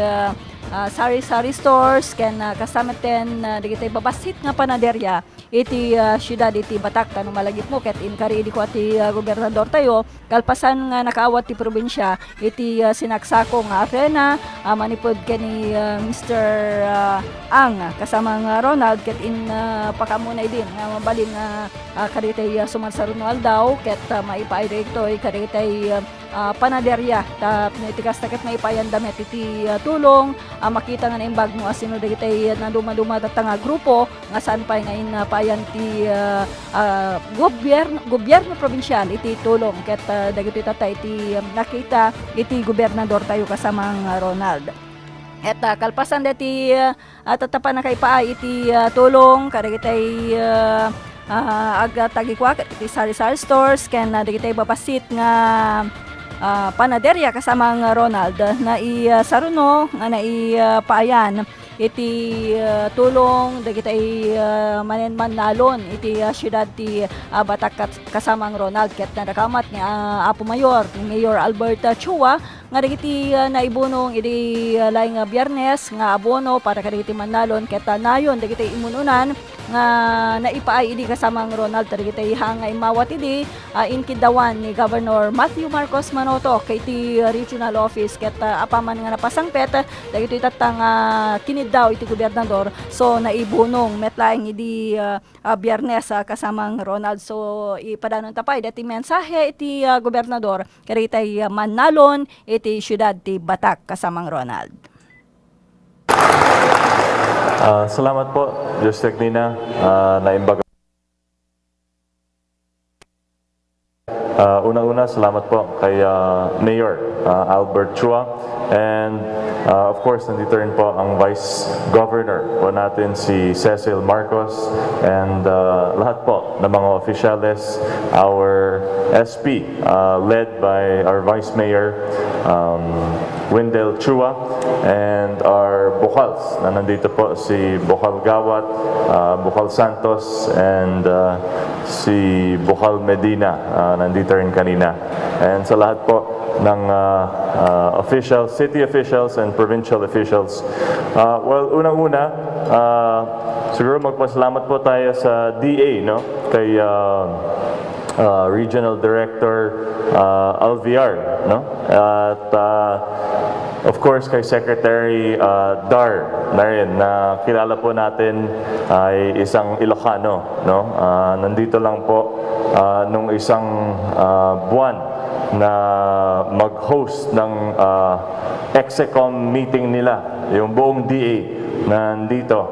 sari-sari stores ken kasameten di kitay babasit nga panaderya iti syudad iti Batak tanong malagip mo ket inkari di ko ti gobernador tayo kalpasan nga nakaawat ti probinsya iti sinaksako nga arena manipod ken ni Mr. Ang kasamang Ronald ket pakamunay din nga mabalin kaditay sumarsarunal aldaw ket maipaay dito kaditay panaderya itikas taket maipayandamet iti tulong makita nga naimbag mo asino dagitay na duma-duma nga grupo nga saan pa ngayon payan ti gobyerno probinsyal iti tulong ket dagiti tatay iti nakita iti gobernador tayo kasamang Ronald. Et kalpasan dati tatapan na kay paay iti tulong kadagitay tagikwa iti sari-sari stores ken dagitay babasit nga panaderya kasamang Ronald na saruno nga paayan iti tulong dagitay manen nalon iti syudad ti Batak kasamang Ronald ket narakamat ni Apo Mayor ni Mayor Albert Chua nga dagiti naibunong iti laing Biyernes nga abono para kadagiti manalon ket nayon dagiti imununan nga naipaay idi kasamang Ronald dagiti hangay mawat idi inkidawan ni Governor Matthew Marcos Manoto kay iti regional office ket apaman nga napasangpet dagiti tatang kinid daw iti gobernador so naibunong metlaing idi Biyernes kasamang Ronald so ipadanon tapay dati mensahe iti gobernador kadagitay manalon iti syudad ti Batak kasamang Ronald. Salamat po, Diyos Teknina, na imbaga. Una-una, salamat po kay Mayor Albert Chua and of course, nandito rin po ang Vice Governor po natin si Cecil Marcos and lahat po ng mga oficiales, our SP led by our Vice Mayor Wendell Chua and our Bukals na nandito po si Bukal Gawat, Bukal Santos and si Bukal Medina nandito rin kanina. And sa lahat po ng officials, city officials and provincial officials. Well, unang-una, siguro magpasalamat po tayo sa DA, no? Kay Regional Director Alviar, no? At of course kay Secretary Dar na rin na kilala po natin ay isang Ilocano, no? Nandito lang po nung isang buwan na mag-host ng Execom meeting nila, yung buong DA nandito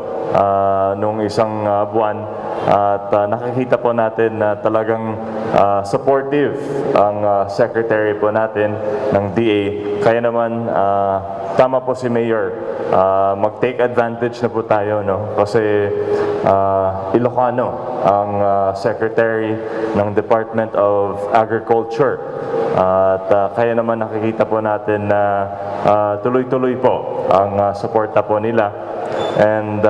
nung isang buwan at nakikita po natin na talagang supportive ang secretary po natin ng DA. Kaya naman tama po si Mayor, mag-take advantage na po tayo, no? Kasi Ilocano ang secretary ng Department of Agriculture at kaya naman nakikita po natin na tuloy-tuloy po ang suporta po nila. And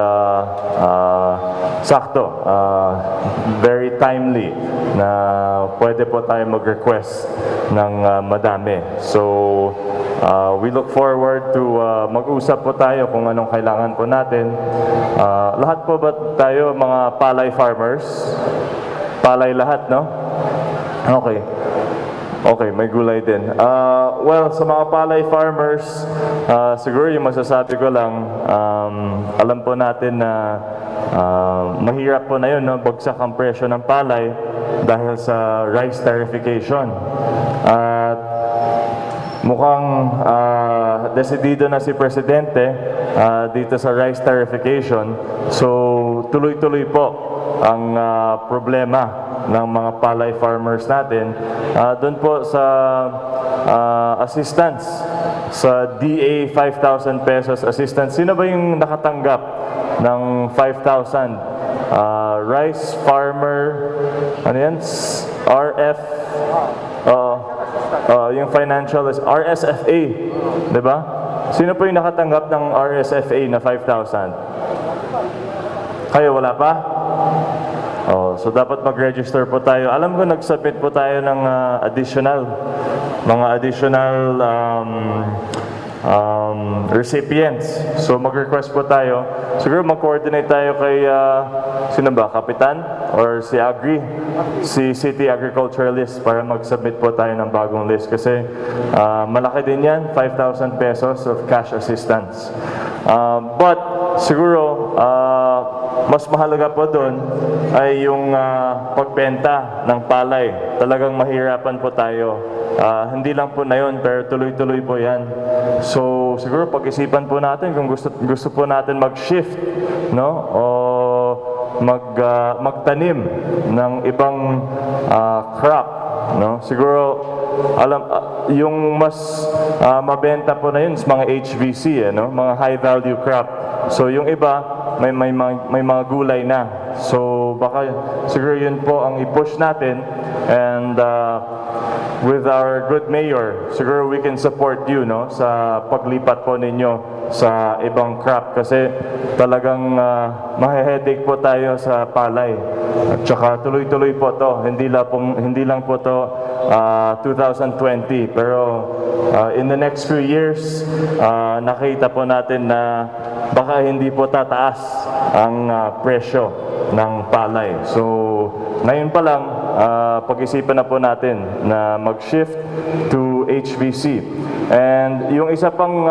sakto, very timely na pwede po tayo mag-request ng madami. So, we look forward to mag-usap po tayo kung anong kailangan po natin. Lahat po ba tayo mga palay farmers? Palay lahat, no? Okay. Okay, may gulay din. Well, sa mga palay farmers, siguro yung masasabi ko lang, alam po natin na mahirap po na yun, no? Bagsak ang presyo ng palay dahil sa rice tarification. At mukhang desidido na si Presidente dito sa rice tarification. So, tuloy-tuloy po ang problema ng mga palay farmers natin. Doon po sa assistance, sa DA 5,000 pesos assistance. Sino ba yung nakatanggap ng 5,000? Rice farmer, ano yan? RF, yung financial is RSFA, di ba? Sino po yung nakatanggap ng RSFA na 5,000? Kayo, wala pa? So dapat mag-register po tayo. Alam ko nag-submit po tayo ng mga additional recipients. So mag-request po tayo. Siguro mag-coordinate tayo kay sino ba? Kapitan? Or si Agri? Si City Agriculturalist para mag-submit po tayo ng bagong list. Kasi malaki din yan, 5,000 pesos of cash assistance. But siguro mas mahalaga po doon ay yung pagbenta ng palay. Talagang mahirapan po tayo. Hindi lang po na yun, pero tuloy-tuloy po yan. So, siguro pag-isipan po natin kung gusto po natin mag-shift, no? O magtanim ng ibang crop, no? Siguro yung mas mabenta po na yun is mga HVC, no? Mga high value crop. So yung iba may mga gulay na. So baka siguro yun po ang i-push natin, and with our good mayor, siguro we can support you, no, sa paglipat po ninyo sa ibang crop, kasi talagang mahe-headache po tayo sa palay. At saka tuloy-tuloy po to, hindi lang po to 2020, pero in the next few years nakita po natin na baka hindi po tataas ang presyo ng palay. So ngayon pa lang pag-isipan na po natin na mag-shift to HVC. And yung isa pang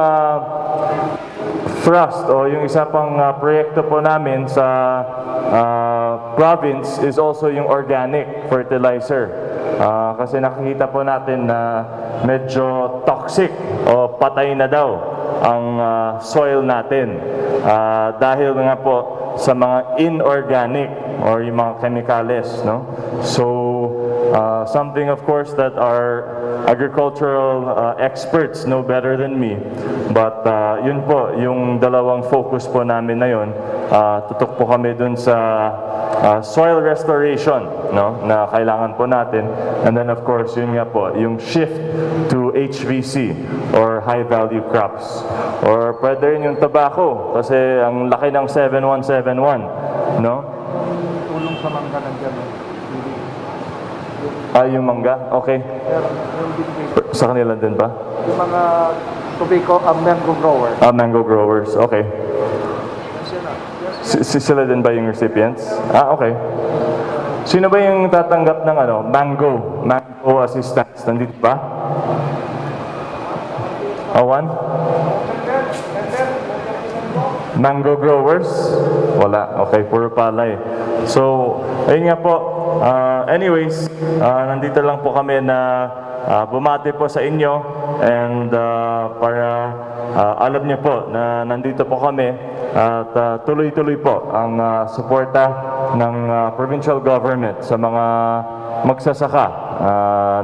thrust o yung isa pang proyekto po namin sa province is also yung organic fertilizer. Kasi nakikita po natin na medyo toxic o patay na daw ang soil natin dahil nga po sa mga inorganic or yung mga chemicals, no? So something of course that our agricultural experts know better than me, but yun po yung dalawang focus po namin na yun. Tutok po kami dun sa soil restoration, no, na kailangan po natin, and then of course yun nga po yung shift to HVC or high value crops, or pwede rin yung tobacco kasi ang laki ng 7171, no? Tulong sa mangga nandiyan. Yung mangga, okay. Yung binigay Sa kanila din ba? yung mga tobacco, mango grower. Mango growers, okay. Sila din ba yung recipients? Okay. Sino ba yung tatanggap ng mango assistance? Nandito ba? One? Mango growers? Wala. Okay, puro palay. So, ayun nga po. Anyways, nandito lang po kami na bumati po sa inyo, and para alam niyo po na nandito po kami at tuloy-tuloy po ang suporta ng provincial government sa mga magsasaka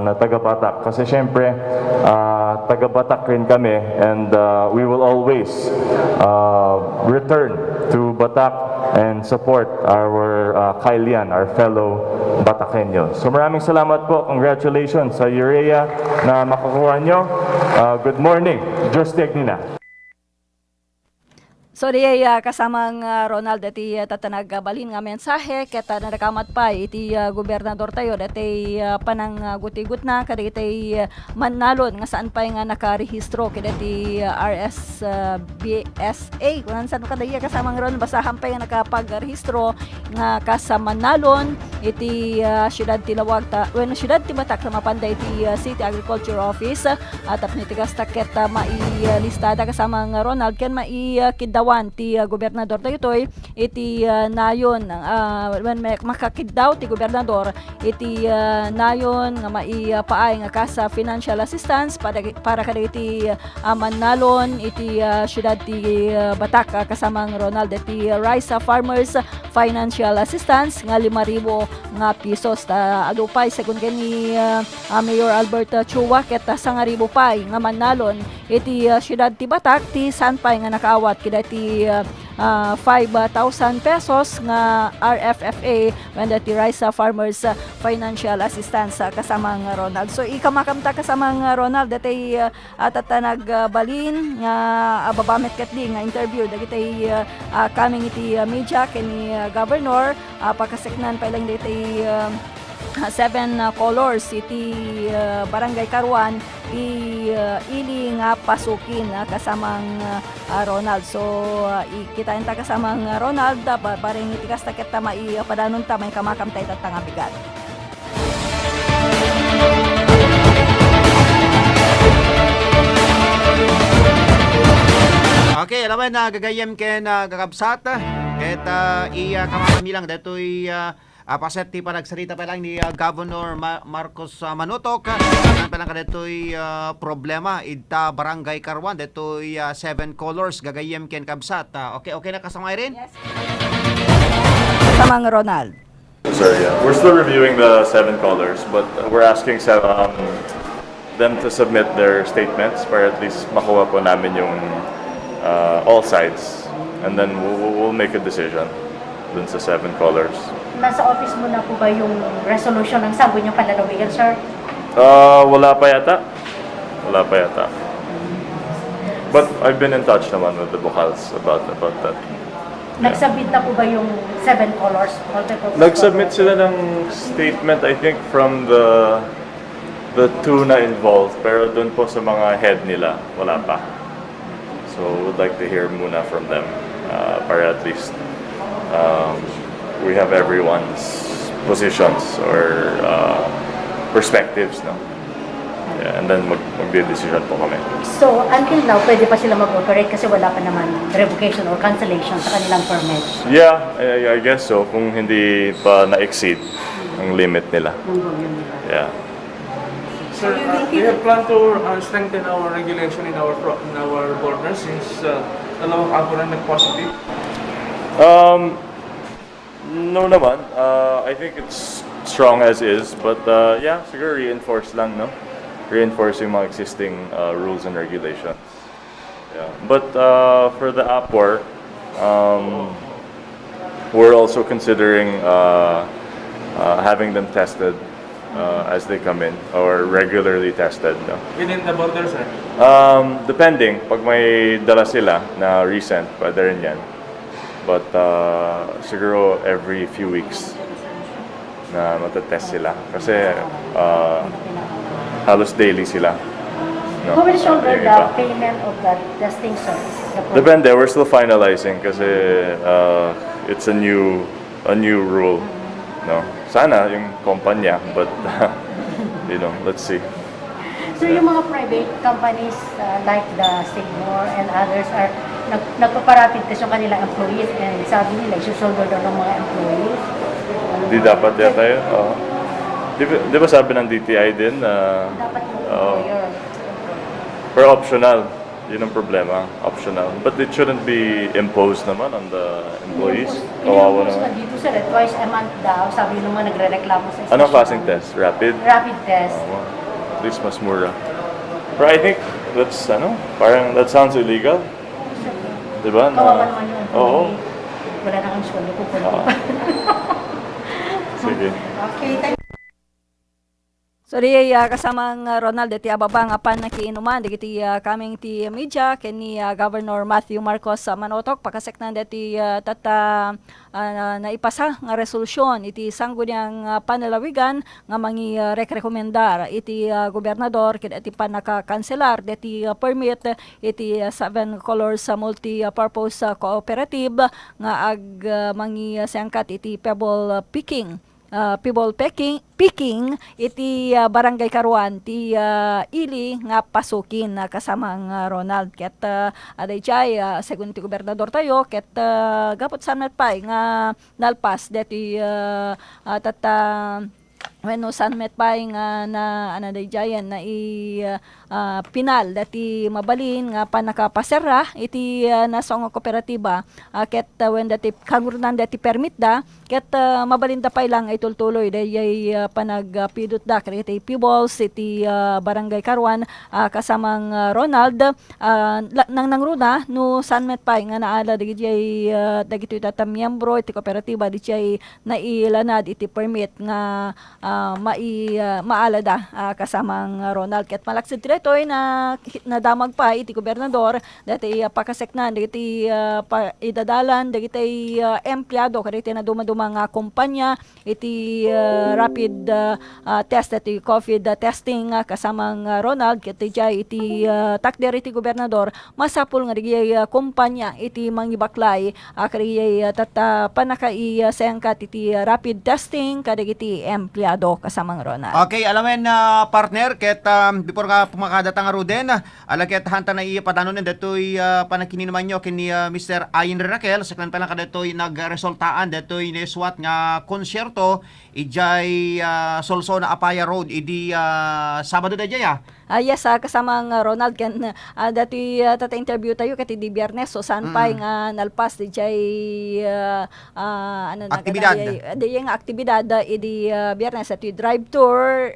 na taga-Batak. Kasi syempre, taga-Batak rin kami, and we will always return to Batak and support our Kailian, our fellow Batakeños. So maraming salamat po. Congratulations sa urea na makukuha nyo. Good morning. Diyos Tegnina. So di kasamang Ronald iti tatanag balin nga mensahe ket nadakamat pa iti gobernador tayo dati panang gutigut na kada iti mannalon nga saan pa nga nakarehistro kada iti RSBSA kunan saan kada kasamang Ron basahan pa nga nakapag-rehistro nga kasama nalon iti syudad ti Lawag syudad ti Batak sa mapanday iti City Agriculture Office at apnitigas taket mailistada kasamang Ronald ken maikidawan ti gobernador daytoy iti nayon when makakiddaw ti gobernador iti nayon nga maipaay nga kasa financial assistance para kada iti mannalon iti syudad ti Batak kasamang Ronald iti Rice Farmers Financial Assistance nga 5,000 nga pesos ta adupay según ni Mayor Albert Chua ket 1,000 pay nga mannalon iti syudad ti Batak ti sanpay nga nakaawat kada iti 5,000 pesos nga RFFA when the Rice Farmers Financial Assistance kasamang Ronald. So ikamakamta kasamang Ronald dati tatanag balin nga babamit katli nga interview dagiti coming iti media kani governor pagkaseknan pa lang dati 7 colors iti Barangay Karuan ili nga pasukin kasamang Ronald. So ikitain ta kasamang Ronald paring itikas ta ket mai padanon ta may kamakam tay tatanga bigat. Okay, alam mo na gagayem ken gagabsat ket iya kamakamilang datoy paset ti panagsalita pa lang ni Governor Marcos Manutok pa lang kadetoy problema idta Barangay Karuan detoy 7 colors gagayem ken kabsat. Okay na kasama rin? Yes. Kasama kasamang Ronald. Sorry, yeah. We're still reviewing the 7 callers, but we're asking them to submit their statements para at least makuha po namin yung all sides. And then we'll make a decision dun sa 7 callers. Nasa office mo na po ba yung resolution ng sabi niyong panlalawigan, sir? Wala pa yata. But I've been in touch naman with the Bukals about that. Nagsubmit na po ba yung 7 colors? Nag-submit sila ng statement, I think, from the 2 na involved, pero dun po sa mga head nila, wala pa. So, would like to hear muna from them, para at least we have everyone's positions or perspectives, no? Yeah, and then mag-decision po kami. So, until now, pwede pa sila mag-operate kasi wala pa naman revocation or cancellation sa kanilang permit? Yeah, I guess so, kung hindi pa na-exceed ang limit nila. Yeah. Sir, we have planned to strengthen our regulation in our borders since dalawang ako na nag-positive. No naman. I think it's strong as is, but yeah, siguro reinforce lang, no? Reinforce yung mga existing rules and regulations. Yeah. But for the APOR, we're also considering having them tested as they come in, or regularly tested, no? Within the border, sir? Depending. Pag may dala sila na recent, pwede rin yan. But siguro every few weeks na matatest sila. Kasi halos daily sila. No? Who will shoulder Yung the iba. payment of that testing, sir? Depende, we're still finalizing kasi it's a new rule, no. Sana yung kumpanya, but let's see. So, yung mga private companies like the Sigmore and others are nagpaparapid kasi yung kanilang employees and sabi nila, shoulder daw ng mga employees. Di dapat yata yun. Di ba sabi ng DTI din na Dapat yung employer. pero optional. Yun ang problema, optional. But it shouldn't be imposed naman on the employees. Kawawa Inimpose naman. na dito, sir, twice a month daw. Sabi nung mga nagre-reklamo sa Anong station. klaseng test? Rapid? Rapid test. At least mas mura. But I think that's, parang that sounds illegal. Diba? Kawawa naman yung Oo. employee. Wala nang ang sweldo ko. Sige. Okay, thank So di kasamang Ronald iti ababa nga pan nakiinuman digiti kaming ti media ken ni Governor Matthew Marcos Manotok pakaseknan dati tata naipasa nga resolusyon iti sangguniang panalawigan nga mangi rekomendar iti gobernador ket iti panakakanselar dati permit iti 7 colors multi-purpose cooperative nga mangi sangkat iti pebble picking iti barangay Karuan ti ili nga pasukin kasamang Ronald ket aday jay según ti gobernador tayo ket gapot sanmet pay nga nalpas deti tata Bueno, sanmet pay nga na anaday jayan na pinal dati mabalin nga panakapaserra iti nasong kooperatiba ket when dati kangurnan dati permit da ket mabalin da pay lang ay tultuloy dayay panagpidot da iti Peoples iti barangay Karuan kasamang Ronald nang nangruna no sanmet pay nga naala dagiti tata miyembro iti kooperatiba di jay nailanad iti permit nga maalada kasamang Ronald ket malaksid tiretoy na nadamag pa iti gobernador dati pakaseknan dati idadalan dati empleyado kaditi na dumaduma nga kumpanya iti rapid test iti COVID testing kasamang Ronald ket iti takder iti gobernador masapul nga digay kumpanya iti mangibaklay kaditi tata panakai sengkat iti rapid testing kadagiti empleyado kasamang Ronald. Okay, alamen partner ket before nga pumakadatang Ruden, ket hanta na ipadanon detoy panakini naman nyo kini Mr. Ayin Raquel saklan pa lang kadetoy nagresultaan detoy ni SWAT nga konsyerto ijay Solso na Apaya Road idi Sabado da jaya Yes, kasamang Ronald kan dati tata-interview tayo kati di Biyernes so saan pa nga nalpas di jay ano na Aktibidad. di yung aktibidad di Biyernes at drive tour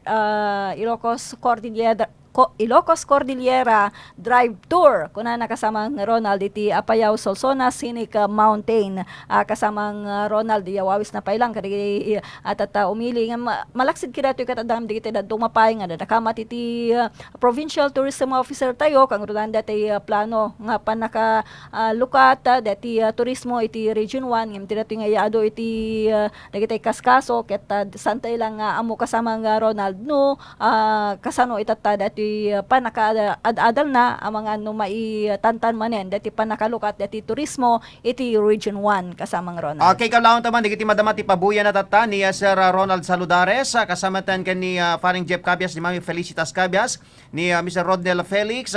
Ilocos Cordillera Drive Tour. Kuna nakasamang Ronald iti Apayao Solsona Scenic Mountain. Kasamang Ronald di awawis na pailang kadi at umili nga malaksid kida to katadam di kita dumapay nga nakamat iti Provincial Tourism Officer tayo kang Ronald dati plano nga panaka lukat dati turismo iti Region 1 ngem dati nga yaado iti dagiti kaskaso ket santay lang amo kasamang Ronald no kasano itata dati panaka-adal na ang mga maitantan manen dati panakalukat dati turismo iti Region 1 kasamang Ronald. Okay, kalawang taman, di kiti madama ti pabuya na tata ni Sir Ronald Saludares, kasama tan ken ni Faring Jeff Cabias, ni Mami Felicitas Cabias, ni Mr. Rodnel Felix,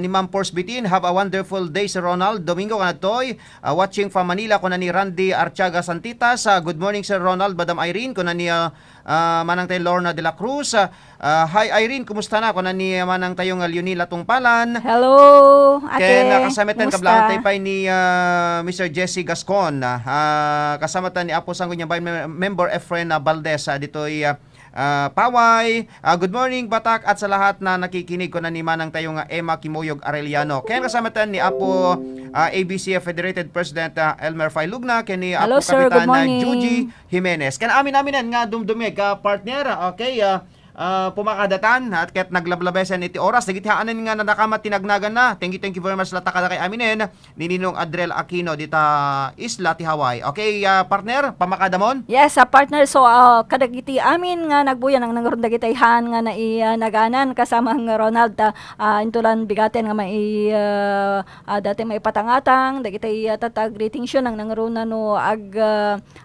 ni Ma'am Pors Bitin. Have a wonderful day, Sir Ronald. Domingo kanatoy, watching from Manila, kuna ni Randy Archaga Santitas. Good morning, Sir Ronald. Madam Irene, kuna ni Manang tayo Lorna de la Cruz. Hi Irene, kumusta na? Kuna ni Manang tayong Leonila Tungpalan. Hello, ate. Ken kasama tan Kumusta? kablaan tayo pa ni Mr. Jesse Gascon. Kasama tan ni Apo Sanggo niya member Efren Valdez dito'y Paway. Good morning Batak at sa lahat na nakikinig ko na ni Manang tayong Emma Kimuyog Arellano. Ken kasama tan ni Apo ABCF Federated President Elmer Failugna, ken ni Hello, Apo sir. Good Kapitan morning. Juji Jimenez. Ken amin nga dumdumig partner. Okay, pumakadatan at ket naglablabesan iti oras dagiti haanan nga nadakamat tinagnagan na. Thank you very much latakada kay aminen ni Ninong Adrel Aquino dita isla ti Hawaii. Okay, partner, pamakadamon. Yes, partner. So, kadagiti amin nga nagbuyan ang nangaroon dagiti han nga naganan kasama ng Ronald intulan bigaten nga dati may patangatang dagiti tatag greeting siya nang nangaroon na no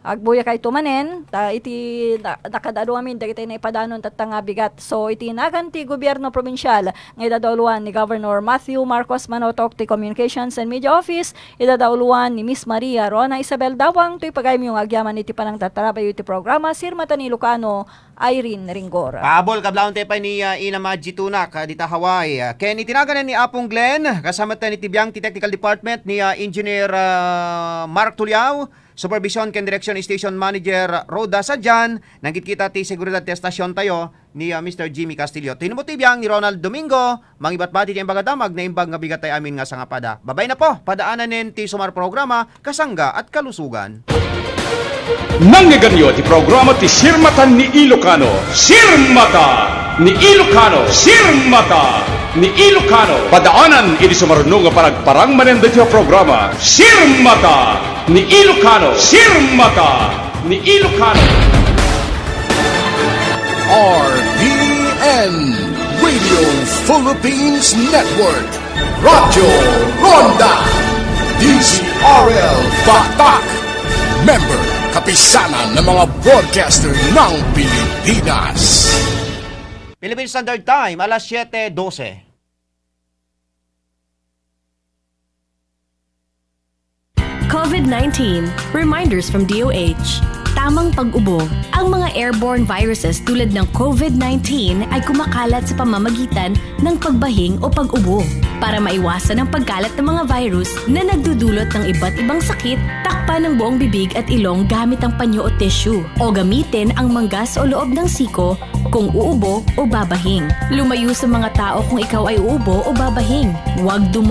agbuya kay tumanen iti nakadalo amin dagiti na ipadanon tatang bigat. So iti naganti gobyerno probinsyal nga idadawluan ni Governor Matthew Marcos Manotok ti Communications and Media Office, idadawluan ni Miss Maria Rona Isabel Dawang tuy pagayam yung agyaman iti panang tatarabay iti programa Sirmata ni Ilocano Irene Ringgor. Paabol kablaon tayo pa ni Ina Majitunak dita Hawaii. Ken itinaganan ni Apong Glenn kasama tayo ni Tibyang ti Technical Department ni Engineer Mark Tuliao, Supervision ken Direction Station Manager Roda Sadjan, nangkitkita ti seguridad ti estasyon tayo ni Mr. Jimmy Castillo. Tinumuti biyang ni Ronald Domingo, mangibat-bati ti bagadamag na imbag nga bigat tayo amin nga sangapada. Babay na po, padaanan ti sumar programa, kasangga at kalusugan. Nangyaganyo ti programa ti Sirmatan ni Ilocano. Sirmata ni Ilocano. Sirmata ni Ilocano. Padaanan iti sumarunong nga paragparang manenda ti programa. Sirmata ni Ilocano. Sirmata ni Ilocano. RPN Radio Philippines Network. Radyo Ronda. DZRL Batak. Member kapisanan ng mga broadcaster ng Pilipinas. Philippine Standard Time, alas 7:12. COVID-19. Reminders from DOH. Tamang pag-ubo. Ang mga airborne viruses tulad ng COVID-19 ay kumakalat sa pamamagitan ng pagbahing o pag-ubo. Para maiwasan ang pagkalat ng mga virus na nagdudulot ng iba't ibang sakit, takpan ng buong bibig at ilong gamit ang panyo o tissue. O gamitin ang manggas o loob ng siko kung uubo o babahing. Lumayo sa mga tao kung ikaw ay uubo o babahing. Huwag